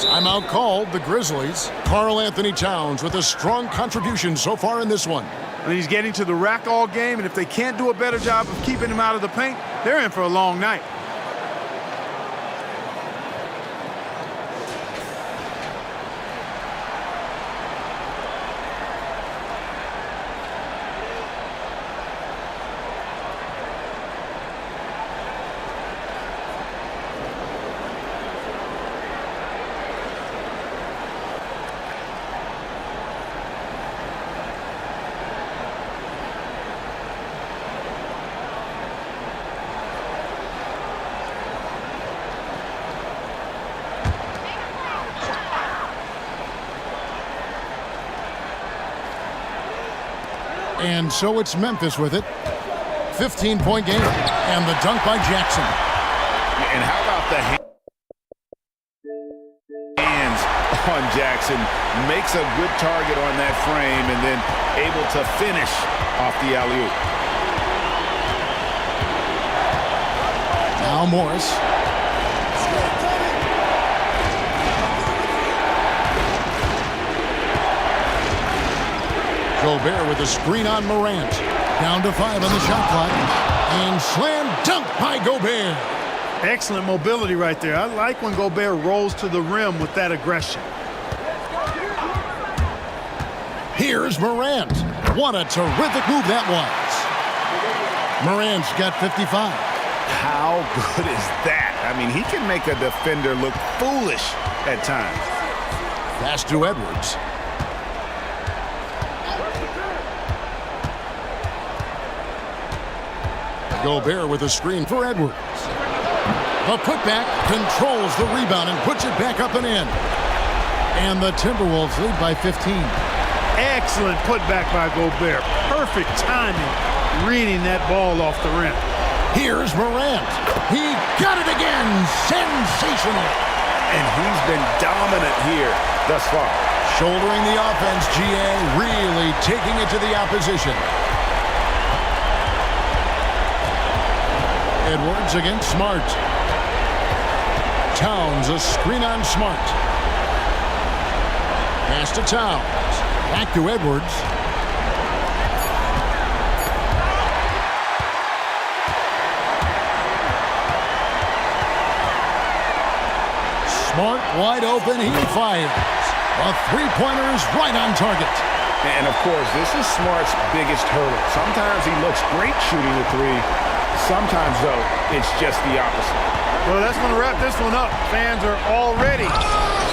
Timeout called, the Grizzlies. Karl Anthony Towns with a strong contribution so far in this one. And he's getting to the rack all game, and if they can't do a better job of keeping him out of the paint, they're in for a long night. And so it's Memphis with it. 15-point game. And the dunk by Jackson. And how about the hands on Jackson? Makes a good target on that frame and then able to finish off the alley-oop. Now Morris. Gobert with a screen on Morant. Down to 5 on the shot clock. And slam dunk by Gobert. Excellent mobility right there. I like when Gobert rolls to the rim with that aggression. Here's Morant. What a terrific move that was. Morant's got 55. How good is that? I mean, he can make a defender look foolish at times. Pass to Edwards. Gobert with a screen for Edwards. A putback controls the rebound and puts it back up and in. And the Timberwolves lead by 15. Excellent putback by Gobert. Perfect timing, reading that ball off the rim. Here's Morant. He got it again. Sensational. And he's been dominant here thus far. Shouldering the offense, GA, really taking it to the opposition. Edwards against Smart. Towns, a screen on Smart. Pass to Towns. Back to Edwards. Smart wide open, he fires. A three-pointer is right on target. And of course, this is Smart's biggest hurdle. Sometimes he looks great shooting the three. Sometimes, though, it's just the opposite. Well, that's going to wrap this one up. Fans are already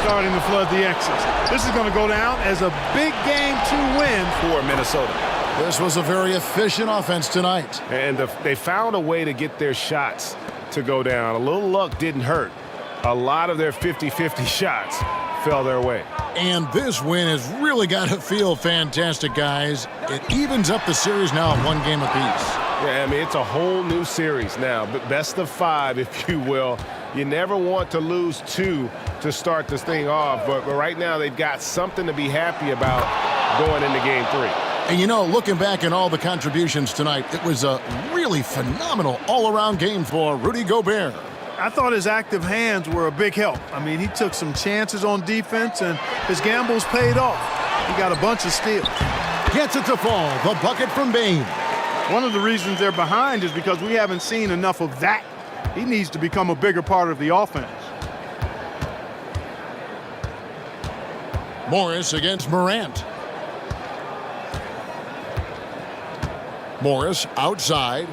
starting to flood the X's. This is going to go down as a big game to win for Minnesota. This was a very efficient offense tonight. And they found a way to get their shots to go down. A little luck didn't hurt. A lot of their 50-50 shots fell their way. And this win has really got to feel fantastic, guys. It evens up the series now at 1 game apiece. Yeah, I mean, it's a whole new series now, but best of 5, if you will. You never want to lose 2 to start this thing off, but right now they've got something to be happy about going into Game 3. And, you know, looking back at all the contributions tonight, it was a really phenomenal all-around game for Rudy Gobert. I thought his active hands were a big help. I mean, he took some chances on defense, and his gambles paid off. He got a bunch of steals. Gets it to fall. The bucket from Bane. One of the reasons they're behind is because we haven't seen enough of that. He needs to become a bigger part of the offense. Morris against Morant. Morris outside.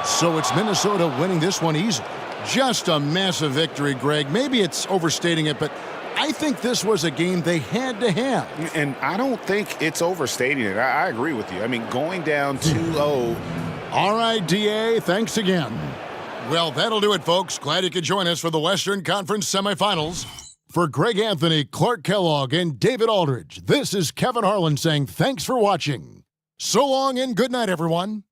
So it's Minnesota winning this one easily. Just a massive victory, Greg. Maybe it's overstating it, but I think this was a game they had to have. And I don't think it's overstating it. I agree with you. I mean, going down 2-0. All right, DA, thanks again. Well, that'll do it, folks. Glad you could join us for the Western Conference semifinals. For Greg Anthony, Clark Kellogg, and David Aldridge, this is Kevin Harlan saying thanks for watching. So long and good night, everyone.